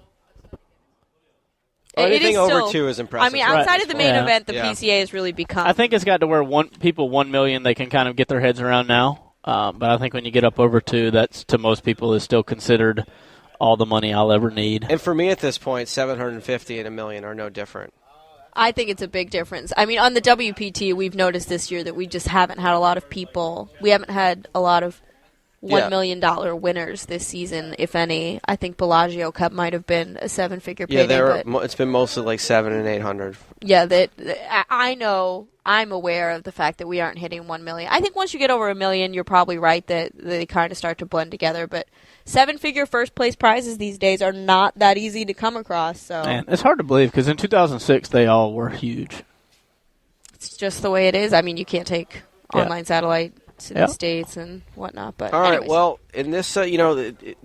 Anything over still, 2 is impressive. I mean, outside Right. of the main Yeah. event, the PCA has really become. I think it's got to where people 1 million they can kind of get their heads around now. But I think when you get up over 2, that's to most people is still considered all the money I'll ever need. And for me at this point, 750 and $1 million are no different. I think it's a big difference. I mean, on the WPT, we've noticed this year that we just haven't had a lot of people. We haven't had a lot of $1 million winners this season, if any. I think Bellagio Cup might have been a 7-figure payday. Yeah, it's been mostly like 7 and 800. Yeah, I know. I'm aware of the fact that we aren't hitting 1 million. I think once you get over 1 million, you're probably right that they kind of start to blend together. But 7-figure first place prizes these days are not that easy to come across. So Man, it's hard to believe because in 2006 they all were huge. it's just the way it is. I mean, you can't take online satellite to the States and whatnot. But all right, anyways. well, in this,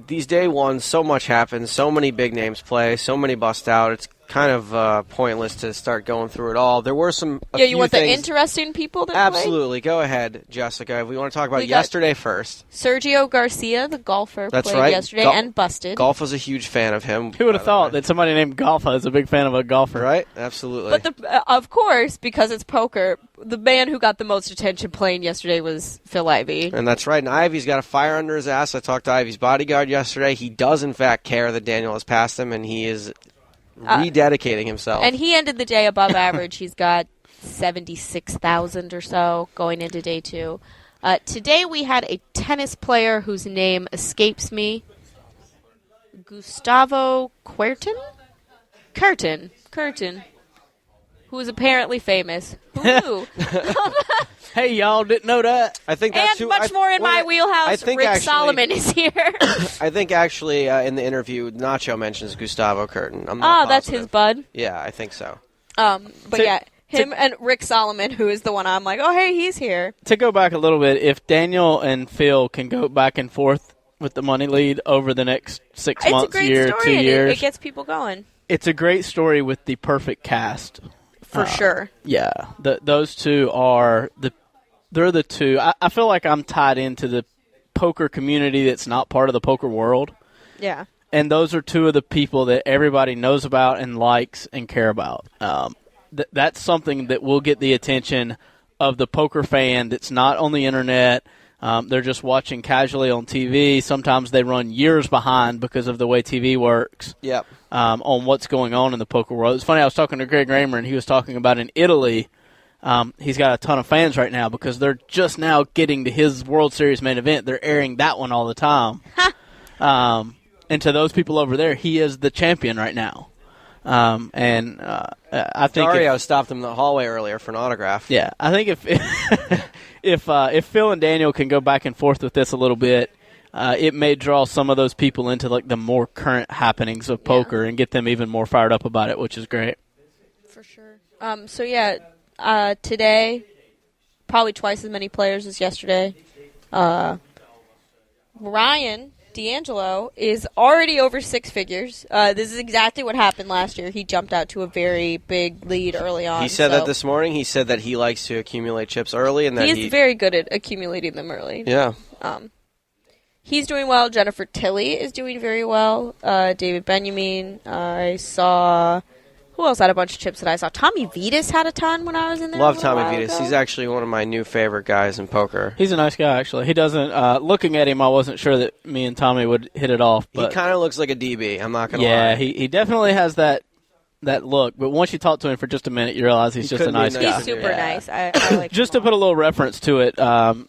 these day ones, so much happens, so many big names play, so many bust out. It's kind of pointless to start going through it all. There were you want the interesting people that played? Absolutely. Go ahead, Jessica. We want to talk about yesterday first. Sergio Garcia, the golfer, That's played right. yesterday and busted. Golf was a huge fan of him. Who would have thought that somebody named Golfa is a big fan of a golfer? Right? Absolutely. But of course, because it's poker, the man who got the most attention playing yesterday was Phil Ivey. And that's right. And Ivy's got a fire under his ass. I talked to Ivy's bodyguard yesterday. He does, in fact, care that Daniel has passed him, and he is rededicating himself. And he ended the day above average. He's got 76,000 or so going into day 2. Today we had a tennis player whose name escapes me. Gustavo Curtin, who is apparently famous. Who knew? Hey, y'all didn't know that. I think that's and much more in my wheelhouse. Rick Solomon is here. I think actually in the interview, Nacho mentions Gustavo Curtin. I'm not that's positive. his bud. Yeah, I think so. But him and Rick Solomon, who is the one I'm like, oh, hey, he's here. To go back a little bit, if Daniel and Phil can go back and forth with the money lead over the next 6 months, it's a great year, story, 2 years, it gets people going. It's a great story with the perfect cast. For sure. Yeah, those two are they're the two. I feel like I'm tied into the poker community that's not part of the poker world. Yeah. And those are two of the people that everybody knows about and likes and care about. That's something that will get the attention of the poker fan that's not on the internet. They're just watching casually on TV. Sometimes they run years behind because of the way TV works. Yep. On what's going on in the poker world. It's funny, I was talking to Greg Raymer, and he was talking about in Italy, he's got a ton of fans right now because they're just now getting to his World Series main event. They're airing that one all the time. And to those people over there, he is the champion right now. I think Dario stopped him in the hallway earlier for an autograph. Yeah, I think if Phil and Daniel can go back and forth with this a little bit, it may draw some of those people into like the more current happenings of poker and get them even more fired up about it, which is great. For sure. Today, probably twice as many players as yesterday. Ryan D'Angelo is already over 6 figures. This is exactly what happened last year. He jumped out to a very big lead early on. He said that this morning. He said that he likes to accumulate chips early, and that he's very good at accumulating them early. Yeah. He's doing well. Jennifer Tilley is doing very well. David Benjamin. I saw... Who else had a bunch of chips that I saw? Tommy Vitas had a ton when I was in there. Love Tommy Vitas. He's actually one of my new favorite guys in poker. He's a nice guy, actually. He doesn't... looking at him, I wasn't sure that me and Tommy would hit it off. But he kind of looks like a DB. I'm not going to lie. Yeah, he definitely has that look. But once you talk to him for just a minute, you realize he's just a nice guy. He's super nice. I like just to put a little reference to it,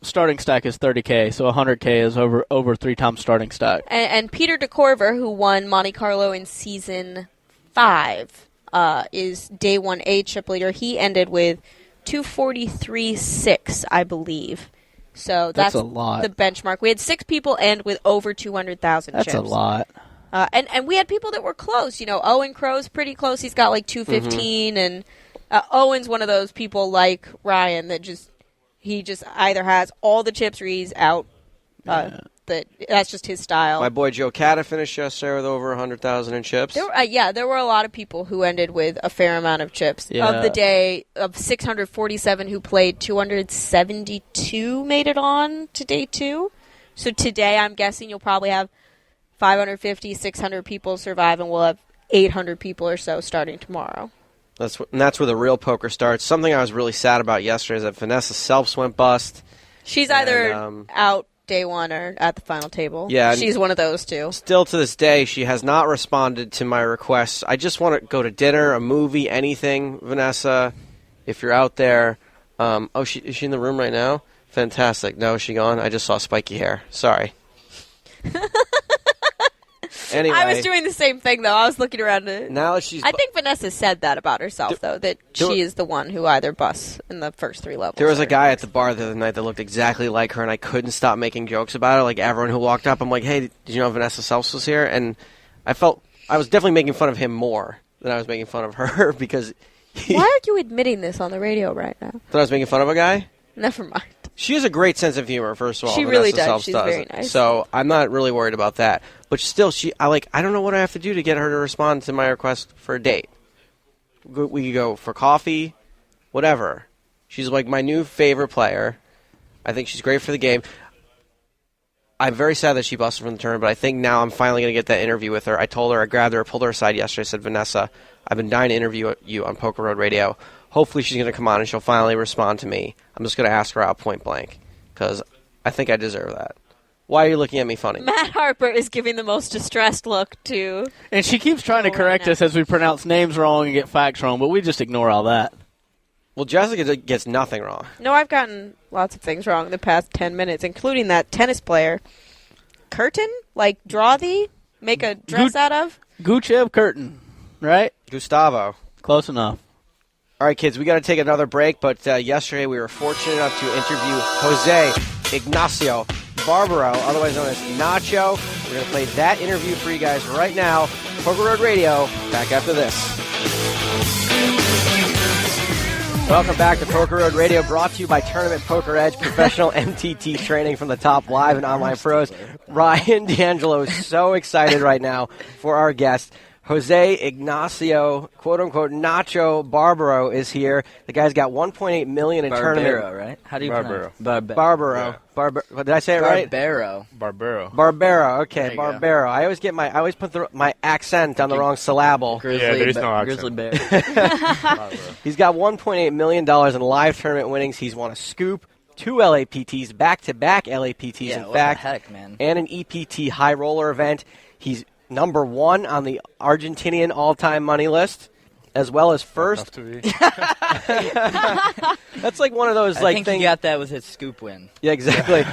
starting stack is 30K, so 100K is over 3 times starting stack. And Peter DeCorver, who won Monte Carlo in Season 5, is Day 1A chip leader. He ended with 243.6, I believe. So that's a lot. The benchmark. We had 6 people end with over 200,000 chips. That's a lot. And we had people that were close. You know, Owen Crow's pretty close. He's got like 215, and Owen's one of those people like Ryan that he just either has all the chips or he's out. That's just his style. My boy Joe Cata finished yesterday with over 100,000 in chips. There were a lot of people who ended with a fair amount of chips. Yeah. Of the day, of 647 who played, 272 made it on to day 2. So today, I'm guessing you'll probably have 550, 600 people survive, and we'll have 800 people or so starting tomorrow. And that's where the real poker starts. Something I was really sad about yesterday is that Vanessa Selfs went bust. She's either out day one or at the final table. Yeah, she's one of those two. Still to this day, she has not responded to my requests. I just want to go to dinner, a movie, anything, Vanessa, if you're out there. Is she in the room right now? Fantastic. No, is she gone? I just saw spiky hair. Sorry. Anyway, I was doing the same thing, though. I was looking around. Now she's. I think Vanessa said that about herself, though, that she is the one who either busts in the first 3 levels. There was a guy at the bar the other night that looked exactly like her, and I couldn't stop making jokes about it. Like, everyone who walked up, I'm like, hey, did you know Vanessa Selfs was here? And I felt I was definitely making fun of him more than I was making fun of her because... Why are you admitting this on the radio right now? That I was making fun of a guy? Never mind. She has a great sense of humor, first of all. She Vanessa really does. Selfs She's very nice. So I'm not really worried about that. But still, I don't know what I have to do to get her to respond to my request for a date. We could go for coffee, whatever. She's like my new favorite player. I think she's great for the game. I'm very sad that she busted from the tournament, but I think now I'm finally going to get that interview with her. I told her, I grabbed her, pulled her aside yesterday, I said, Vanessa, I've been dying to interview you on PokerRoad Radio. Hopefully she's going to come on and she'll finally respond to me. I'm just going to ask her out point blank because I think I deserve that. Why are you looking at me funny? Matt Harper is giving the most distressed look to... And she keeps trying to correct us as we pronounce names wrong and get facts wrong, but we just ignore all that. Well, Jessica gets nothing wrong. No, I've gotten lots of things wrong in the past 10 minutes, including that tennis player. Curtain? Like, draw thee? Make a dress out of? Guchev Curtain, right? Gustavo. Close enough. All right, kids, we got to take another break, but yesterday we were fortunate enough to interview Jose Ignacio Barbaro, otherwise known as Nacho. We're going to play that interview for you guys right now. PokerRoad Radio, back after this. Welcome back to PokerRoad Radio, brought to you by Tournament Poker Edge, professional MTT training from the top live and online pros. Ryan D'Angelo is so excited right now for our guest. Jose Ignacio, quote-unquote, Nacho Barbaro is here. The guy's got $1.8 million in tournament. Barbaro, right? How do you pronounce it? Barbaro. Yeah. Did I say it right? Barbaro. Okay, Barbaro. I always put my accent on the wrong syllable. There is no accent. Grizzly bear. He's got $1.8 million in live tournament winnings. He's won a scoop, 2 LAPTs, back-to-back LAPTs, yeah, in fact, what the heck, man? And an EPT high roller event. He's number 1 on the Argentinian all-time money list, as well as first. That's like one of those I think he got that with his scoop win. Yeah, exactly.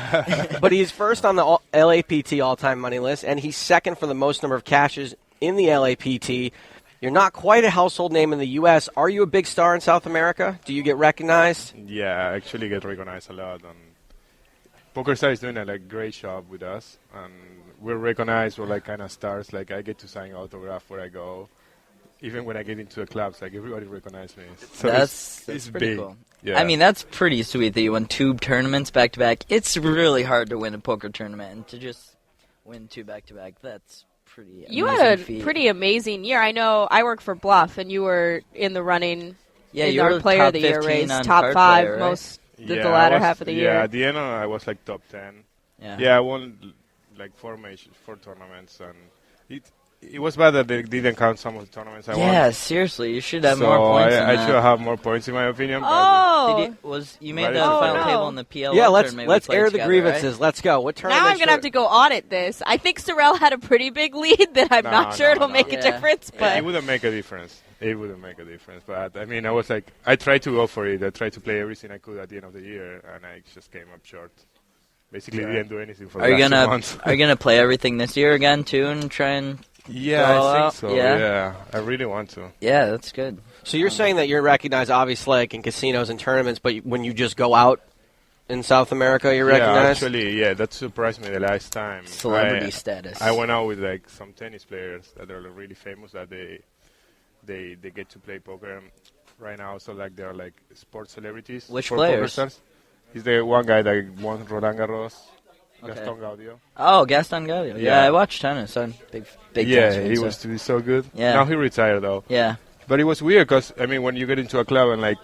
But he's first on the LAPT all-time money list, and he's second for the most number of cashes in the LAPT. You're not quite a household name in the U.S. Are you a big star in South America? Do you get recognized? Yeah, I actually get recognized a lot. PokerStars is doing a great job with us, and we're recognized. We're kind of stars. I get to sign autograph where I go. Even when I get into the clubs, everybody recognizes me. So that's it's pretty big. cool. Yeah. I mean, that's pretty sweet that you won 2 tournaments back to back. It's really hard to win a poker tournament, and to just win 2 back to back, that's pretty. You had a feat. pretty amazing year. I know. I work for Bluff, and you were in the running. Yeah, in you our were Player of the Year race, top 5 player, right? most. The latter half of the year. Yeah, at the end I was top 10. Yeah, I won 4 tournaments, and it was bad that they didn't count some of the tournaments I won. Yeah, seriously, you should have more points. I should have more points in my opinion. Oh, you made the final table in the PLO? Yeah, tournament let's air the together, grievances. Right? Let's go. What tournament? Now I'm gonna have to go audit this. I think Sorrell had a pretty big lead that I'm not sure it'll make a difference, but it wouldn't make a difference. It wouldn't make a difference. But I mean, I was I tried to go for it. I tried to play everything I could at the end of the year, and I just came up short. Basically, didn't do anything for the last 2 months. Are you gonna play everything this year again too, and try and? Yeah, I think so. Yeah, I really want to. Yeah, that's good. So you're saying that you're recognized, obviously, in casinos and tournaments, but when you just go out in South America, you're recognized? Yeah, actually, that surprised me the last time. Celebrity status. I went out with some tennis players that are really famous that they get to play poker right now. So they're sports celebrities. Which for players? PokerStars. He's the one guy that won Roland Garros. Okay. Gaston Gaudio. Oh, Gaston Gaudio. Yeah, I watched tennis. I'm big tennis fan, he was to be so good. Yeah. Now he retired though. Yeah. But it was weird because when you get into a club and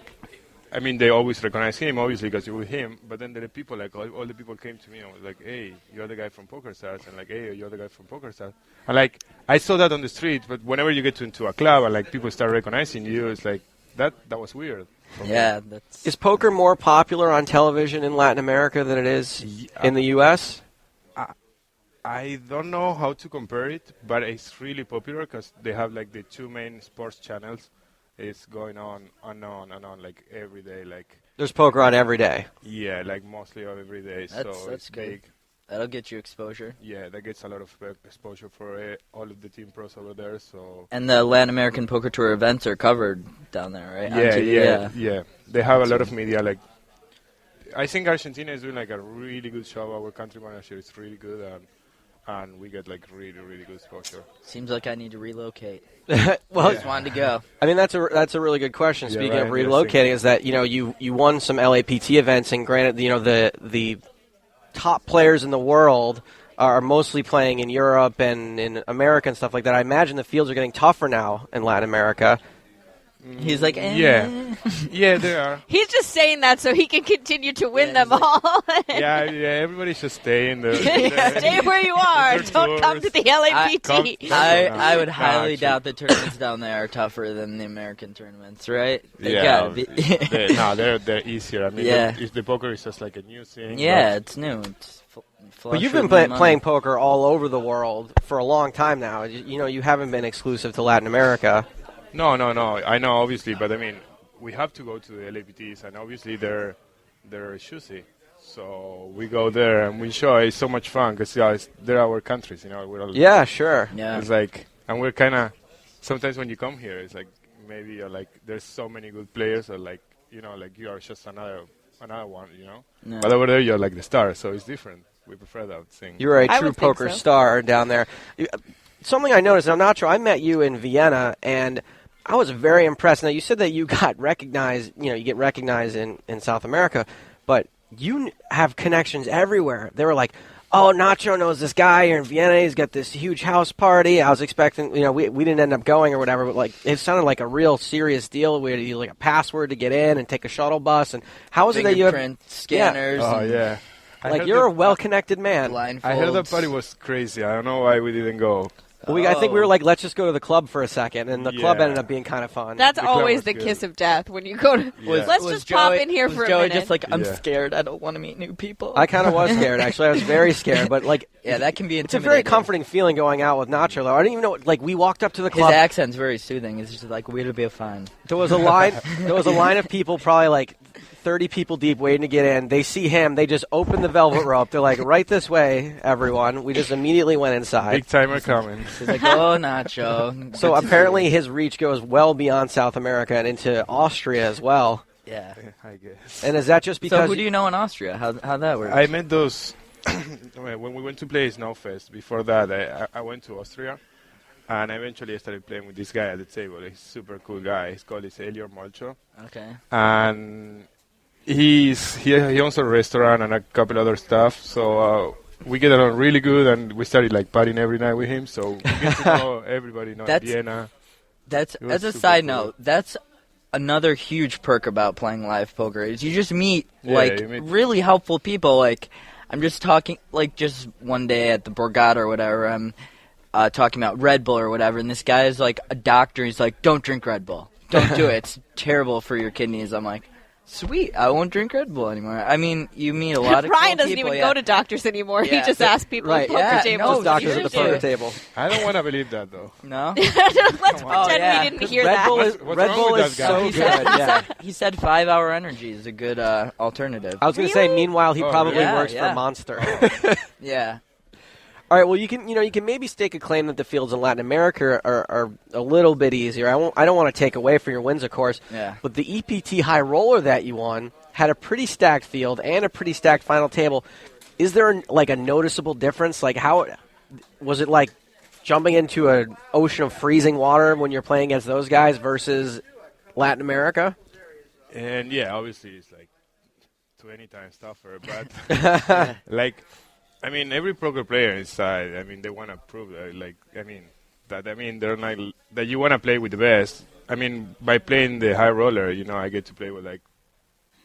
I mean, they always recognize him, obviously, because you're with him. But then the people, like, all the people came to me and was like, hey, you're the guy from PokerStars. And like, hey, you're the guy from PokerStars. And like, I saw that on the street, but whenever you get into a club and like people start recognizing you, it's like, that was weird. Yeah, that's... Is poker more popular on television in Latin America than it is in the U.S.? I don't know how to compare it, but it's really popular because they have like the two main sports channels. It's going on and on and on, like every day. Like there's poker on every day. Yeah, like mostly every day. That's it's good. big. That'll get you exposure. Yeah, that gets a lot of exposure for all of the team pros over there. So. And the Latin American Poker Tour events are covered down there, right? Yeah. They have a lot of media. Like, I think Argentina is doing like a really good job. Our country manager is really good, and we get like really, really good exposure. Seems like I need to relocate. Well, just wanted to go. I mean, that's a really good question. Yeah, Speaking right, of relocating, is that you won some LAPT events, and granted, the top players in the world are mostly playing in Europe and in America and stuff like that. I imagine the fields are getting tougher now in Latin America. He's like, yeah, they are. He's just saying that so he can continue to win them all. yeah, everybody should stay in the... Stay where you are. Don't come to the LAPT. I would highly doubt the tournaments down there are tougher than the American tournaments, right? They gotta be. They're easier. I mean, if the poker is just like a new thing. Yeah, it's new. It's but you've been playing poker all over the world for a long time now. You haven't been exclusive to Latin America. No. I know, obviously, but I mean, we have to go to the LAPTs, and obviously they're choosy. So we go there and we show. It's so much fun because they're our countries, We're all, sure. Yeah. It's like, and we're kind of. Sometimes when you come here, it's like maybe you're like there's so many good players, or like like you are just another one, No. But over there you're like the star, so it's different. We prefer that thing. You're a true poker star down there. Something I noticed, now Nacho, I met you in Vienna, and I was very impressed. Now, you said that you got recognized, you get recognized in South America, but you have connections everywhere. They were like, oh, Nacho knows this guy here in Vienna. He's got this huge house party. I was expecting, we didn't end up going or whatever, but like it sounded like a real serious deal. We had to use like a password to get in and take a shuttle bus. And how was it that you have scanners? Oh, yeah. Like, you're a well-connected man. Blindfolds. I heard that party was crazy. I don't know why we didn't go. Well, I think we were like, let's just go to the club for a second, and the club ended up being kind of fun. That's always the kiss of death when you go to. Let's just pop in here for a minute. Just like, I'm scared. I don't want to meet new people. I kind of was scared, actually. I was very scared, but like, that can be intimidating. It's a very comforting feeling going out with Nacho, though. I didn't even know. Like, we walked up to the club. His accent's very soothing. It's just like, we'll be fine. There was a line. There was a line of people, probably like 30 people deep, waiting to get in. They see him. They just open the velvet rope. They're like, right this way, everyone. We just immediately went inside. Big timer coming. He's like, oh, Nacho. So apparently his reach goes well beyond South America and into Austria as well. Yeah. I guess. And is that just because... So who do you know in Austria? How'd that work? I met those... when we went to play Snowfest, before that, I went to Austria. And eventually I started playing with this guy at the table. He's a super cool guy. He's called Elior Molcho. Okay. And... He owns a restaurant and a couple other stuff, so we get along really good, and we started like partying every night with him. So we get to know everybody in Vienna. That's as a side note. That's another huge perk about playing live poker is you just meet really helpful people. Like I'm just talking just one day at the Borgata or whatever. I'm talking about Red Bull or whatever, and this guy is like a doctor. He's like, "Don't drink Red Bull. Don't do it. It's terrible for your kidneys." I'm like, sweet, I won't drink Red Bull anymore. I mean, you meet a lot of Ryan doesn't people, even go to doctors anymore. He just asks people at poker tables. Just doctors at the poker table. I don't want to believe that, though. No? Let's pretend we didn't hear that. Red Bull is so good. He said 5-hour energy is a good alternative. I was going to say, meanwhile, he probably works for Monster. Yeah. All right. Well, you can maybe stake a claim that the fields in Latin America are a little bit easier. I don't want to take away from your wins, of course. Yeah. But the EPT High Roller that you won had a pretty stacked field and a pretty stacked final table. Is there like a noticeable difference? Like, how was it like jumping into an ocean of freezing water when you're playing against those guys versus Latin America? And yeah, obviously it's like 20 times tougher, but like. I mean, every poker player inside, they want to prove that, they're not, that you want to play with the best. I mean, by playing the high roller, I get to play with,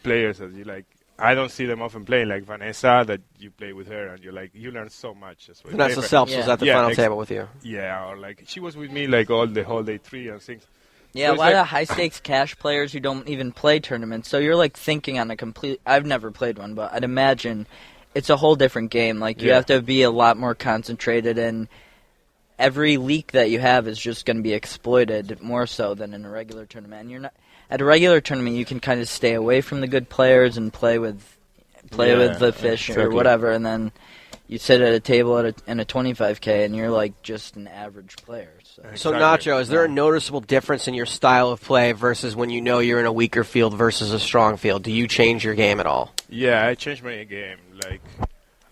players that you like. I don't see them often playing, like Vanessa, that you play with her, and you learn so much. Vanessa Selps was at the final table with you. Yeah, or like she was with me like all the whole day 3 and things. Yeah, so a lot of high-stakes cash players who don't even play tournaments. So you're like thinking on a complete. I've never played one, but I'd imagine it's a whole different game. Like you have to be a lot more concentrated, and every leak that you have is just going to be exploited more so than in a regular tournament. And you're not at a regular tournament. You can kind of stay away from the good players and play with the fish or whatever, and then you sit at a table in a 25K, and you're like just an average player. So Nacho, is there a noticeable difference in your style of play versus when you know you're in a weaker field versus a strong field? Do you change your game at all? Yeah, I changed my game. Like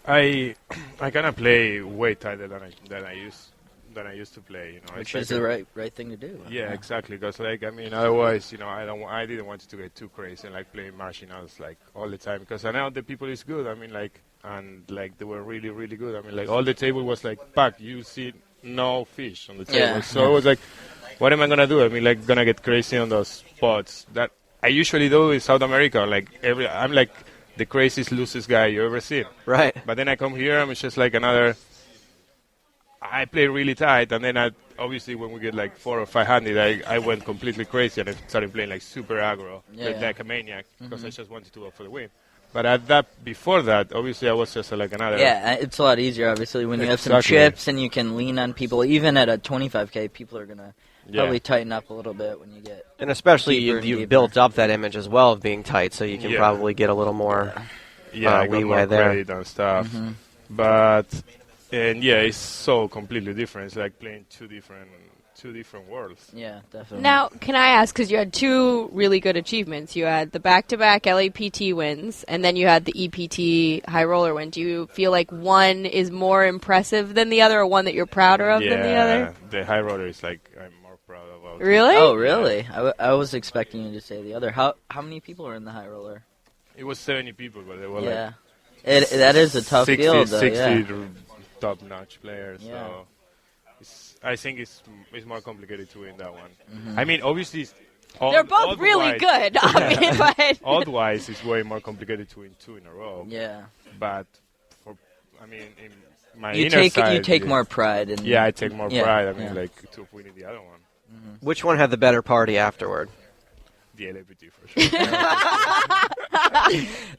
I kind of play way tighter than I used to play. Which is the right thing to do. Yeah, exactly. Because otherwise, I didn't want to get too crazy and like play marginals like all the time. Because I know the people is good. And they were really, really good. All the table was like packed. You see no fish on the table. Yeah. So I was like, what am I gonna do? Gonna get crazy on those spots that I usually do in South America. I'm like the craziest, loosest guy you ever seen. Right. But then I come here, I'm just like another. I play really tight, and then obviously when we get like 4 or 5 handed, I went completely crazy and I started playing like super aggro, like a maniac, because I just wanted to go for the win. But before that, obviously I was just like another. Yeah, it's a lot easier, obviously, when you have some chips and you can lean on people. Even at a 25K, people are going to probably tighten up a little bit when you get. And especially you've built up that image as well of being tight, so you can probably get a little more leeway there. Credit and stuff. But, it's so completely different. It's like playing two different worlds. Yeah, definitely. Now, can I ask, because you had 2 really good achievements. You had the back-to-back LAPT wins, and then you had the EPT high roller win. Do you feel like one is more impressive than the other, or one that you're prouder of than the other? Yeah, the high roller is like I'm more proud about. Really? Oh, really? I was expecting you to say the other. How many people are in the high roller? It was 70 people, but they were that is a tough field, though. 60 top-notch players, so I think it's more complicated to win that one. Obviously, they're both really good. But odd-wise, it's way more complicated to win 2 in a row. Yeah, but in my you inner side, you take more pride in. Yeah, I take more pride. To winning the other one. Which one had the better party afterward? The LAPT for sure.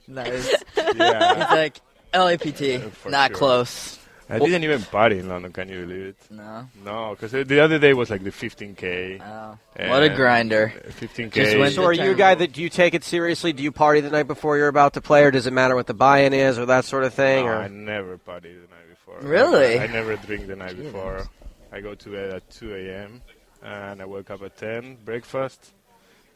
Nice. Yeah. It's like LAPT, not close. I didn't even party in London, can you believe it? No. No, because the other day was like the 15K. Oh, what a grinder. 15K. So are you a guy that, do you take it seriously? Do you party the night before you're about to play, or does it matter what the buy-in is or that sort of thing? No, or? I never party the night before. Really? I never drink the night before. I go to bed at 2 a.m. and I wake up at 10, breakfast,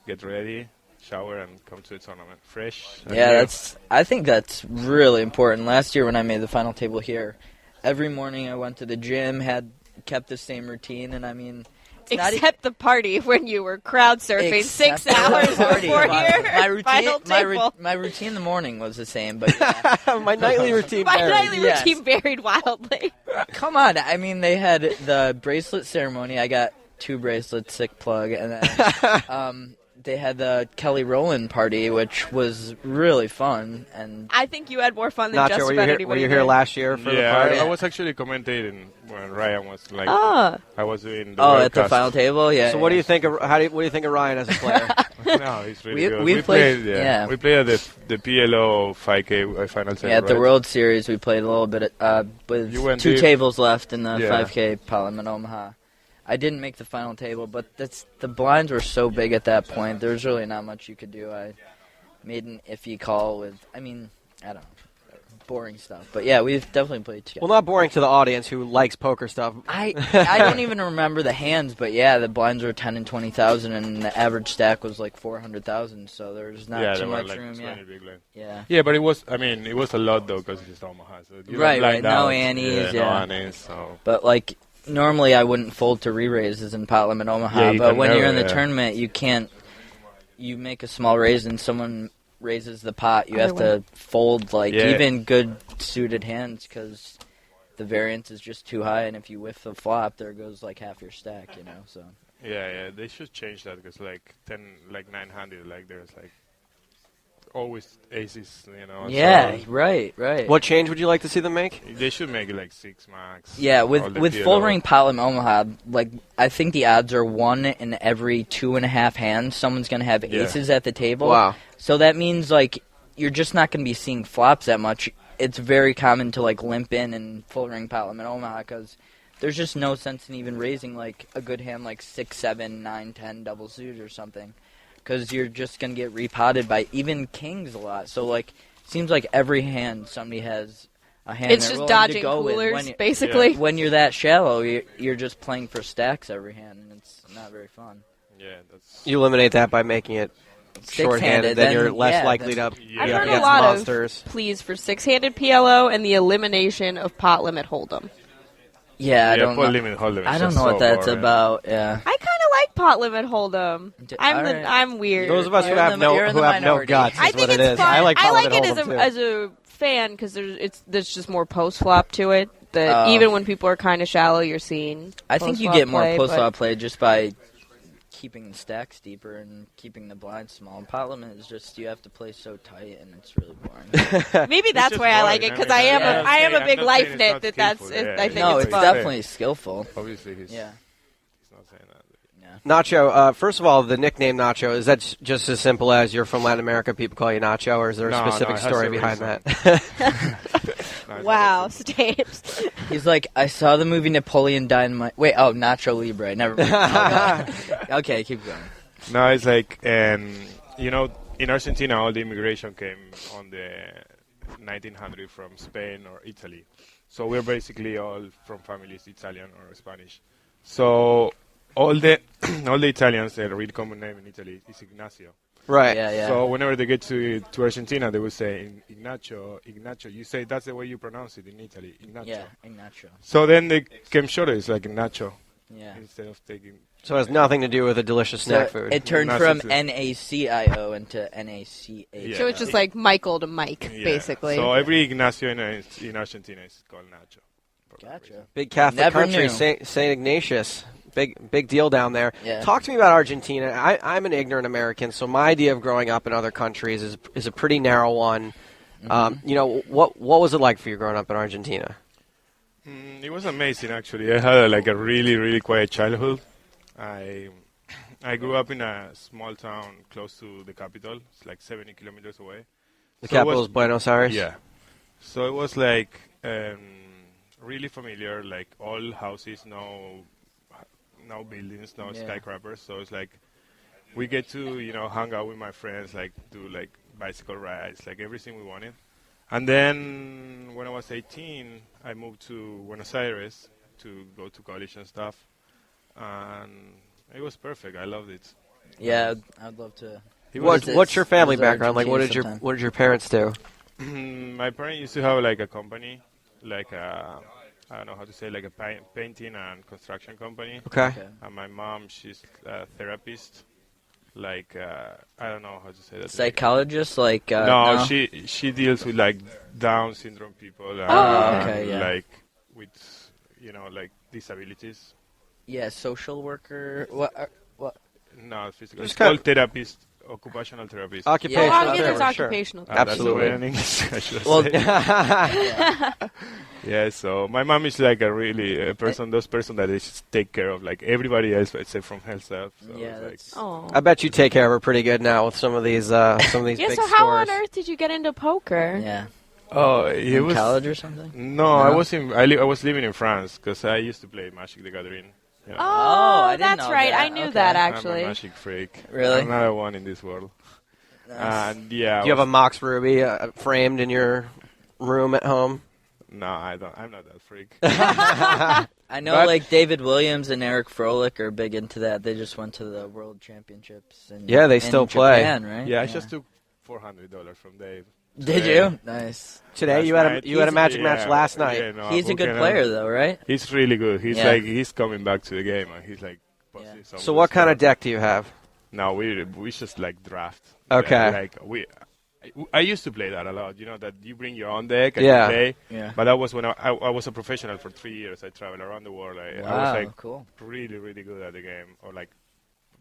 get ready, shower, and come to the tournament fresh. Yeah, I think that's really important. Last year when I made the final table here, every morning I went to the gym, kept the same routine, and except the party when you were crowd surfing 6 hours before your final table. My routine in the morning was the same, but my nightly routine. Routine varied wildly. Come on, they had the bracelet ceremony. I got 2 bracelets, sick plug, and then they had the Kelly Rowland party, which was really fun. And I think you had more fun than Nacho, just about anybody. Were you here last year for the party? I was actually commentating when Ryan was like. I was doing the at the final table, yeah. So what do you think of what do you think of Ryan as a player? No, he's really good. We played we played at the PLO 5K final table. Yeah, at the World Series, we played a little bit with 2 tables left in the 5K Parliament Omaha. I didn't make the final table, but the blinds were so big at that point. There was really not much you could do. I made an iffy call with, I don't know, boring stuff. But yeah, we've definitely played together. Well, not boring to the audience who likes poker stuff. I don't even remember the hands, but yeah, the blinds were 10 and 20,000, and the average stack was like 400,000. So there's not too much room. Yeah, but it was a lot though because it's Omaha. So right. No Annies. No Annies. So. But like. Normally, I wouldn't fold to re-raises in Parliament Omaha, but when you're in the tournament, you can't. You make a small raise and someone raises the pot, you have to fold even good suited hands because the variance is just too high, and if you whiff the flop, there goes like half your stack, So. Yeah, they should change that because 900, there's always aces, Yeah, so right. What change would you like to see them make? they should make it like 6 max. Yeah, all the with PLO. full ring pot limit Omaha, like I think the odds are 1 in every 2.5 hands someone's gonna have aces at the table. Wow. So that means like you're just not gonna be seeing flops that much. It's very common to like limp in full ring pot limit Omaha because there's just no sense in even raising like a good hand like 6, 7, 9, 10 double suit or something. Because you're just going to get repotted by even kings a lot. So, like, seems like every hand somebody has a hand It's they're just willing to dodging go with. coolers, basically. When you're that shallow, you're just playing for stacks every hand, and it's not very fun. Yeah, that's... You eliminate that by making it short-handed, then you're less likely to be I've up heard a against lot monsters. of pleas for 6-handed PLO and the elimination of pot limit hold'em. Yeah, I don't pot know. limit hold'em is I don't just know what so that's boring. about. Yeah. I kind of like pot limit hold'em. I'm weird. Those of us who You're have in no the minority. guts is I think what it it's is. fun. I like it Hold'em as a fan because there's just more post flop to it. That even when people are kind of shallow, you're seeing. I think you post-flop get more play, post-flop play just by keeping the stacks deeper and keeping the blinds small. And pot limit is just you have to play so tight, and it's really boring. Maybe that's just why I like it boring. because I mean, I am a I'm big not life saying it's net. not That's skillful, yeah, I think No, it's it's fun. definitely skillful. Obviously, he's Yeah. not saying that. Nacho, first of all, the nickname Nacho, is that just as simple as you're from Latin America, people call you Nacho, or is there a specific it has story a behind reason. that? Wow, Stapes. He's like, I saw the movie Napoleon Dynamite. Wait, Nacho Libre. Never mind. Okay, keep going. No, it's like, in Argentina, all the immigration came on the 1900 from Spain or Italy. So we're basically all from families Italian or Spanish. So all the Italians, their real common name in Italy is Ignacio. Right. Yeah. So whenever they get to Argentina, they will say Ignacio. You say that's the way you pronounce it in Italy, Ignacio. Yeah, Ignacio. So then they came shorter. It's like Ignacio. Yeah. Instead of taking. So it has nothing to do with a delicious snack So food. it turned Not from sensitive. NACIO into NACH. Yeah. So it's just like Michael to Mike, Yeah. basically. So every Ignacio in Argentina is called Nacho. Gotcha. Big Catholic Never country, knew. Saint Ignatius. Big deal down there. Yeah. Talk to me about Argentina. I'm an ignorant American, so my idea of growing up in other countries is a pretty narrow one. What was it like for you growing up in Argentina? It was amazing, actually. I had a really, really quiet childhood. I grew up in a small town close to the capital. It's like 70 kilometers away. The So it capital was- is Buenos Aires? Yeah. So it was like really familiar, like all houses, no buildings, no skyscrapers. So it's like we get to, hang out with my friends, like do like bicycle rides, like everything we wanted. And then when I was 18, I moved to Buenos Aires to go to college and stuff. And it was perfect. I loved it. Yeah, I'd love to. What's your family visit background? Like, what Argentina did your parents do? My parents used to have like a company, like I don't know how to say, like a painting and construction company. Okay. And my mom, she's a therapist. Like I don't know how to say that. Psychologist, like no, she deals with like Down syndrome people. And, okay, yeah. Like with like disabilities. Yeah, social worker. What? No, physical. Just It's called therapist, occupational therapist. Occupational there's therapist, sure. occupational That's the way Absolutely. in English, I should Well, say. Yeah, so my mom is like a really those person that is take care of like everybody else except from herself. So yeah, it's that's. Oh. I bet you take care of her pretty good now with some of these Yeah, big so scores. how on earth did you get into poker? Yeah. it In was college or something? No, I was I was living in France because I used to play Magic the Gathering. Yeah. I didn't that's know right. that. I knew Okay. that I'm actually. a Magic freak. Really? Another one in this world. Nice. And yeah, Do you have a Mox Ruby framed in your room at home? No, I don't. I'm not that freak. I know, But- like David Williams and Eric Froelich are big into that. They just went to the World Championships. Yeah, they in still play. Japan, right? Yeah, I just took $400 from Dave. Did today. you? Nice. Today you had a magic match last night. Yeah, no, He's a good Buchanan, player, though, right? He's really good. He's Yeah. he's coming back to the game, and he's like. Yeah. So what kind of deck do you have? No, we just like draft. Okay. Like I used to play that a lot. You know that you bring your own deck and Yeah. you play. Yeah. But that was when I was a professional for 3 years. I traveled around the world. I Wow, was like cool. really, really good at the game, or like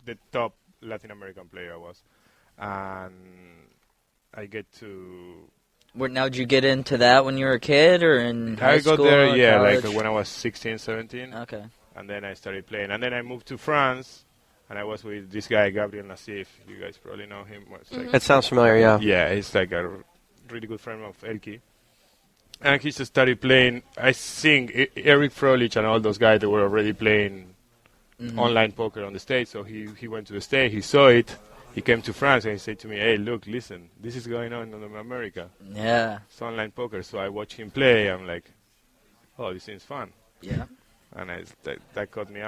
the top Latin American player I was. And I get to. Now, did you get into that when you were a kid or in high school? I got there, yeah, college? like when I was 16, 17. Okay. And then I started playing. And then I moved to France, and I was with this guy, Gabriel Nassif. You guys probably know him. It sounds familiar, yeah. Yeah, he's like a really good friend of Elki. And he just started playing. I think Eric Froelich and all those guys, they were already playing online poker on the States. So he went to the States, he saw it. He came to France and he said to me, hey, look, listen, this is going on in America. Yeah. It's online poker. So I watch him play. I'm like, oh, this seems fun. Yeah. And that caught me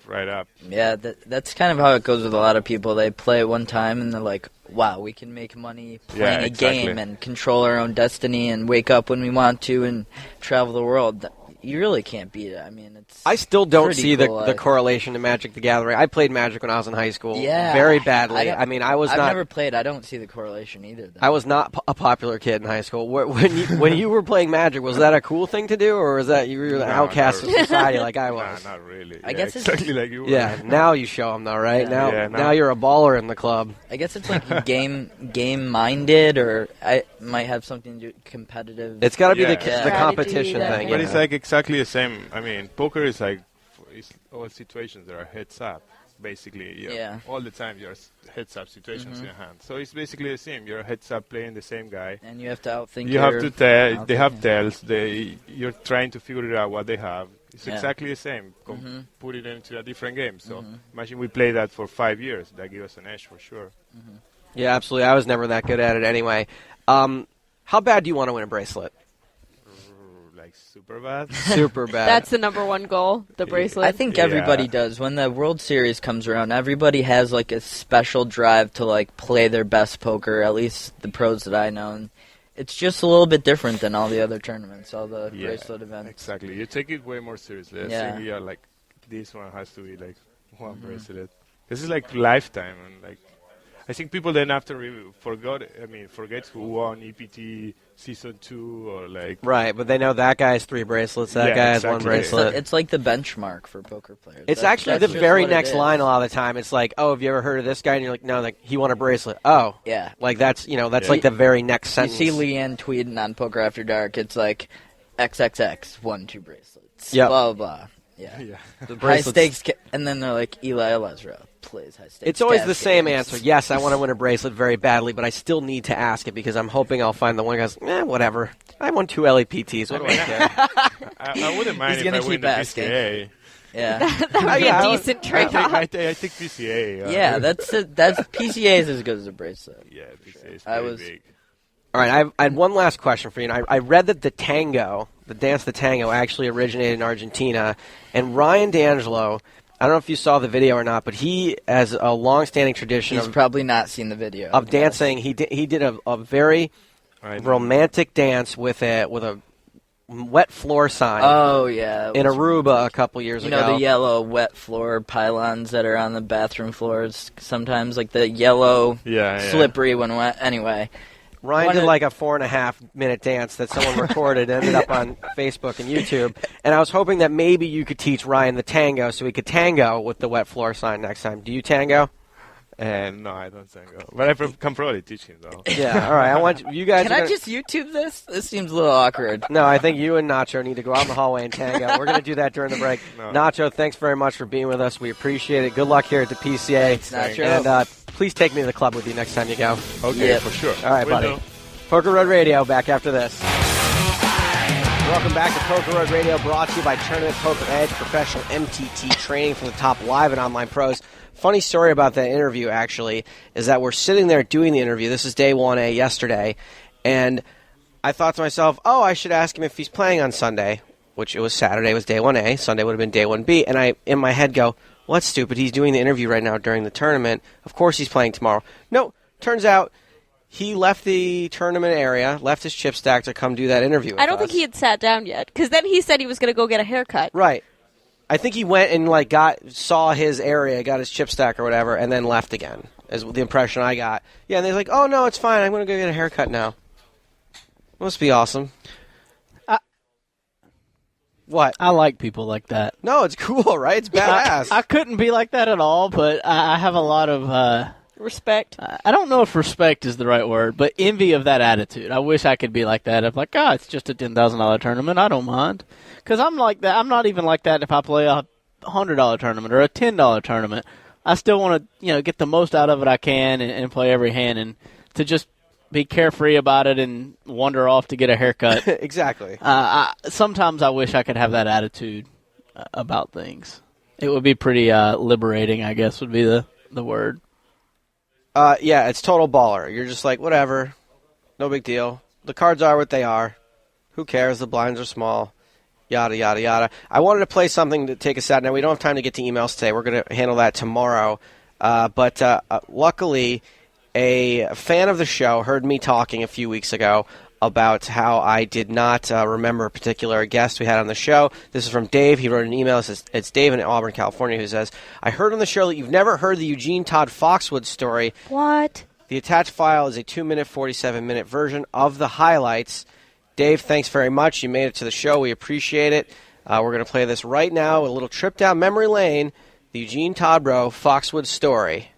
right up. Yeah, that's kind of how it goes with a lot of people. They play it one time and they're like, wow, we can make money playing a game and control our own destiny and wake up when we want to and travel the world. You really can't beat it. I mean, I still don't see the correlation to Magic the Gathering. I played Magic when I was in high school very badly. I've never played. I don't see the correlation either, though. I was not a popular kid in high school. When you were playing Magic, was that a cool thing to do, or was that you were the outcast of society like I was? Nah, not really. I guess exactly like you were. Yeah, now you show them, though, right? Yeah. Now you're a baller in the club. I guess it's like game-minded, or I might have something to do competitive. It's got to be the competition thing. But it's like exactly the same. I mean, poker is like all situations that are heads up, basically. All the time you're heads up situations in your hand. So it's basically the same. You're heads up playing the same guy. And you have to outthink. You have to tell. They have tells. You're trying to figure out what they have. It's exactly the same. Put it into a different game. So imagine we play that for 5 years. That gives us an edge for sure. Yeah, absolutely. I was never that good at it anyway. How bad do you want to win a bracelet? Like super bad? Super bad. That's the number one goal, the bracelet. I think everybody does. When the World Series comes around, everybody has like a special drive to like play their best poker, at least the pros that I know. And it's just a little bit different than all the other tournaments, all the bracelet events. Exactly. You take it way more seriously. I think we are like, this one has to be like one bracelet. This is like lifetime, and like I think people then after forget who won EPT Season 2 or like... Right, but they know that guy has 3 bracelets, that guy has 1 bracelet. It's like the benchmark for poker players. It's actually the very next line a lot of the time. It's like, oh, have you ever heard of this guy? And you're like, no, like he won a bracelet. Oh. Yeah. Like that's like the very next sentence. You see Leanne tweeting on Poker After Dark, it's like XXX won 2 bracelets. Yep. Blah, blah, blah. Yeah. The high stakes, and then they're like, Eli Elezra plays high stakes. It's always the same answer. Yes, I want to win a bracelet very badly, but I still need to ask it because I'm hoping I'll find the one guy's, whatever. I won 2 LEPTs. What do I care? I wouldn't mind if I win the PCA. Yeah. That would be a decent trade-off. I take PCA. Yeah, that's PCA is as good as a bracelet. Yeah, PCA is pretty big. All right, I had one last question for you. And I read that the dance the tango, actually originated in Argentina. And Ryan D'Angelo, I don't know if you saw the video or not, but he has a long-standing tradition. He's probably not seen the video of dancing. He did a very romantic dance with a wet floor sign. Oh yeah, in Aruba a couple years ago. You know the yellow wet floor pylons that are on the bathroom floors. Sometimes like the yellow, slippery when wet. Anyway. Ryan did like a 4.5-minute dance that someone recorded and ended up on Facebook and YouTube. And I was hoping that maybe you could teach Ryan the tango so he could tango with the wet floor sign next time. Do you tango? No, I don't tango. But I can probably teach him, though. Yeah, all right. I want you guys. Can I just YouTube this? This seems a little awkward. No, I think you and Nacho need to go out in the hallway and tango. We're going to do that during the break. No. Nacho, thanks very much for being with us. We appreciate it. Good luck here at the PCA. Thanks, Nacho. And please take me to the club with you next time you go. Okay, for sure. All right, buddy. PokerRoad Radio, back after this. Welcome back to PokerRoad Radio, brought to you by Tournament Poker Edge, professional MTT training from the top live and online pros. Funny story about that interview, actually, is that we're sitting there doing the interview. This is day 1A yesterday, and I thought to myself, oh, I should ask him if he's playing on Sunday, which it was Saturday, was day 1A. Sunday would have been day 1B, and I, in my head, go, well, that's stupid. He's doing the interview right now during the tournament. Of course he's playing tomorrow. No, turns out he left the tournament area, left his chip stack to come do that interview with I don't think he had sat down yet, because then he said he was going to go get a haircut. Right. I think he went and saw his area, got his chip stack or whatever, and then left again, is the impression I got. Yeah, and they're like, oh, no, it's fine. I'm going to go get a haircut now. Must be awesome. What? I like people like that. No, it's cool, right? It's badass. I couldn't be like that at all, but I have a lot of Respect. I don't know if respect is the right word, but envy of that attitude. I wish I could be like that. I'm like, it's just a $10,000 tournament. I don't mind. Because I'm like that. I'm not even like that if I play a $100 tournament or a $10 tournament. I still want to, get the most out of it I can and play every hand, and to just be carefree about it and wander off to get a haircut. Exactly. Sometimes I wish I could have that attitude about things. It would be pretty liberating, I guess, would be the word. Yeah, it's total baller. You're just like, whatever, no big deal. The cards are what they are. Who cares? The blinds are small. Yada, yada, yada. I wanted to play something to take us out. Now, we don't have time to get to emails today. We're going to handle that tomorrow. But luckily, a fan of the show heard me talking a few weeks ago about how I did not remember a particular guest we had on the show. This is from Dave. He wrote an email. It's Dave in Auburn, California, who says, I heard on the show that you've never heard the Eugene Todd Foxwood story. What? The attached file is a 2-minute, 47-minute version of the highlights. Dave, thanks very much. You made it to the show. We appreciate it. We're going to play this right now, a little trip down memory lane, the Eugene Todd Foxwood story.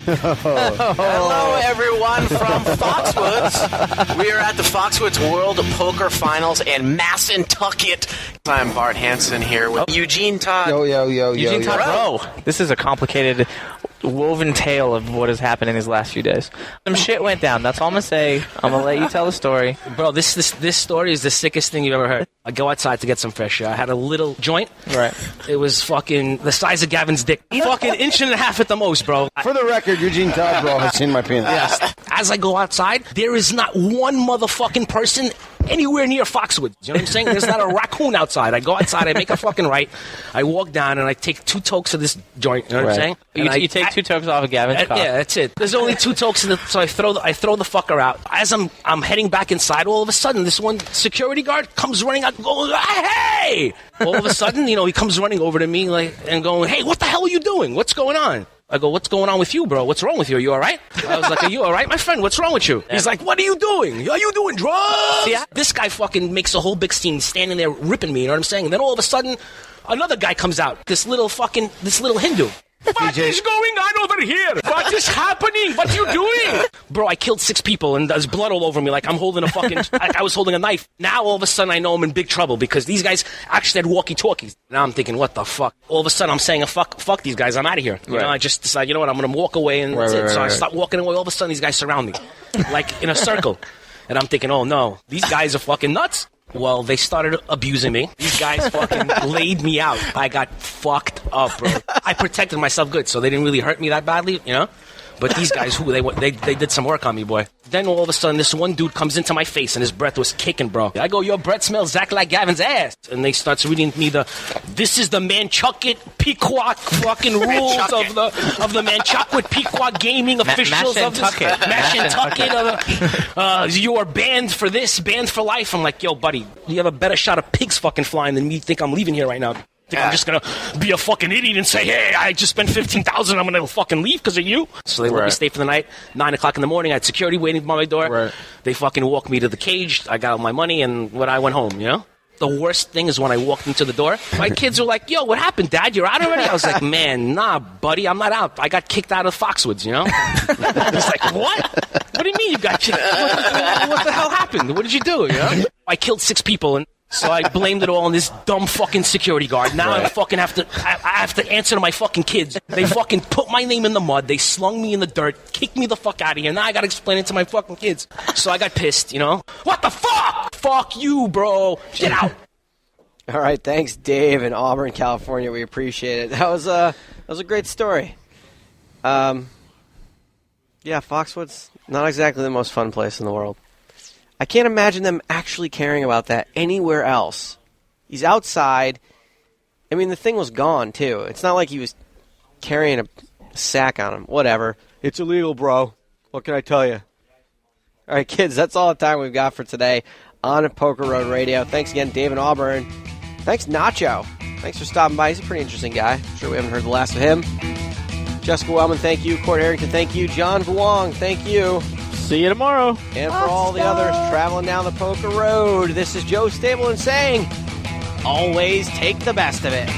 Hello, everyone from Foxwoods. We are at the Foxwoods World Poker Finals in Massantucket. I'm Bart Hansen here with Eugene Todd. Eugene Todd, bro. This is a complicated, woven tale of what has happened in these last few days. Some shit went down. That's all I'm gonna say. I'm gonna let you tell the story. Bro, this story is the sickest thing you've ever heard. I go outside to get some fresh air. I had a little joint. Right. It was fucking the size of Gavin's dick. Fucking inch and a half at the most, bro. For the record, Eugene Todd, bro, has seen my penis. Yes. As I go outside, there is not one motherfucking person anywhere near Foxwoods. You know what I'm saying? There's not a raccoon outside. I go outside, I make a fucking right. I walk down and I take 2 tokes of this joint. You know what I'm saying? You take 2 tokes off of Gavin's cock. Yeah, that's it. There's only 2 tokes, so I throw the fucker out. As I'm heading back inside, all of a sudden, this one security guard comes running out, going, "Hey!" All of a sudden, he comes running over to me and going, "Hey, what the hell are you doing? What's going on?" I go, "What's going on with you, bro? What's wrong with you? Are you all right?" I was like, "Are you all right, my friend? What's wrong with you?" He's like, "What are you doing? Are you doing drugs?" Yeah. This guy fucking makes a whole big scene, standing there ripping me, you know what I'm saying? And then all of a sudden, another guy comes out, this little Hindu. What is going on over here? What is happening? What are you doing? Bro, I killed 6 people and there's blood all over me like I'm holding a fucking... I was holding a knife. Now all of a sudden I know I'm in big trouble because these guys actually had walkie-talkies. Now I'm thinking, what the fuck? All of a sudden I'm saying, fuck these guys. I'm out of here. You know, I just decided, you know what? I'm going to walk away and that's it. So I start walking away. All of a sudden these guys surround me like in a circle. And I'm thinking, oh no, these guys are fucking nuts. Well, they started abusing me. These guys fucking laid me out. I got fucked up, bro. I protected myself good, so they didn't really hurt me that badly, But these guys, they did some work on me, boy. Then all of a sudden, this one dude comes into my face, and his breath was kicking, bro. I go, "Your breath smells exactly like Gavin's ass." And they starts reading me this is the Manchucket Pequot fucking rules of the Manchucket Pequot gaming officials of this Mashantucket. You are banned for this, banned for life. I'm like, "Yo, buddy, you have a better shot of pigs fucking flying than me think I'm leaving here right now." I'm just going to be a fucking idiot and say, "Hey, I just spent $15,000. I'm going to fucking leave because of you." So they let me stay for the night. 9 o'clock in the morning, I had security waiting by my door. Right. They fucking walked me to the cage. I got all my money, and I went home, The worst thing is when I walked into the door, my kids were like, "Yo, what happened, Dad? You're out already?" I was like, "Man, nah, buddy, I'm not out. I got kicked out of Foxwoods, He's like, "What? What do you mean you got kicked? What the hell happened? What did you do, I killed 6 people, and so I blamed it all on this dumb fucking security guard. Now I fucking have to answer to my fucking kids. They fucking put my name in the mud. They slung me in the dirt, kicked me the fuck out of here. Now I gotta explain it to my fucking kids. So I got pissed, What the fuck? Fuck you, bro. Get out. All right, thanks, Dave in Auburn, California. We appreciate it. That was a great story. Yeah, Foxwoods, not exactly the most fun place in the world. I can't imagine them actually caring about that anywhere else. He's outside. I mean, the thing was gone, too. It's not like he was carrying a sack on him. Whatever. It's illegal, bro. What can I tell you? All right, kids, that's all the time we've got for today on Poker Road Radio. Thanks again, Dave in Auburn. Thanks, Nacho. Thanks for stopping by. He's a pretty interesting guy. I'm sure we haven't heard the last of him. Jessica Wellman, thank you. Court Harrington, thank you. John Vuong, thank you. See you tomorrow. And for all the others traveling down the Poker Road, this is Joe Stableman saying, always take the best of it.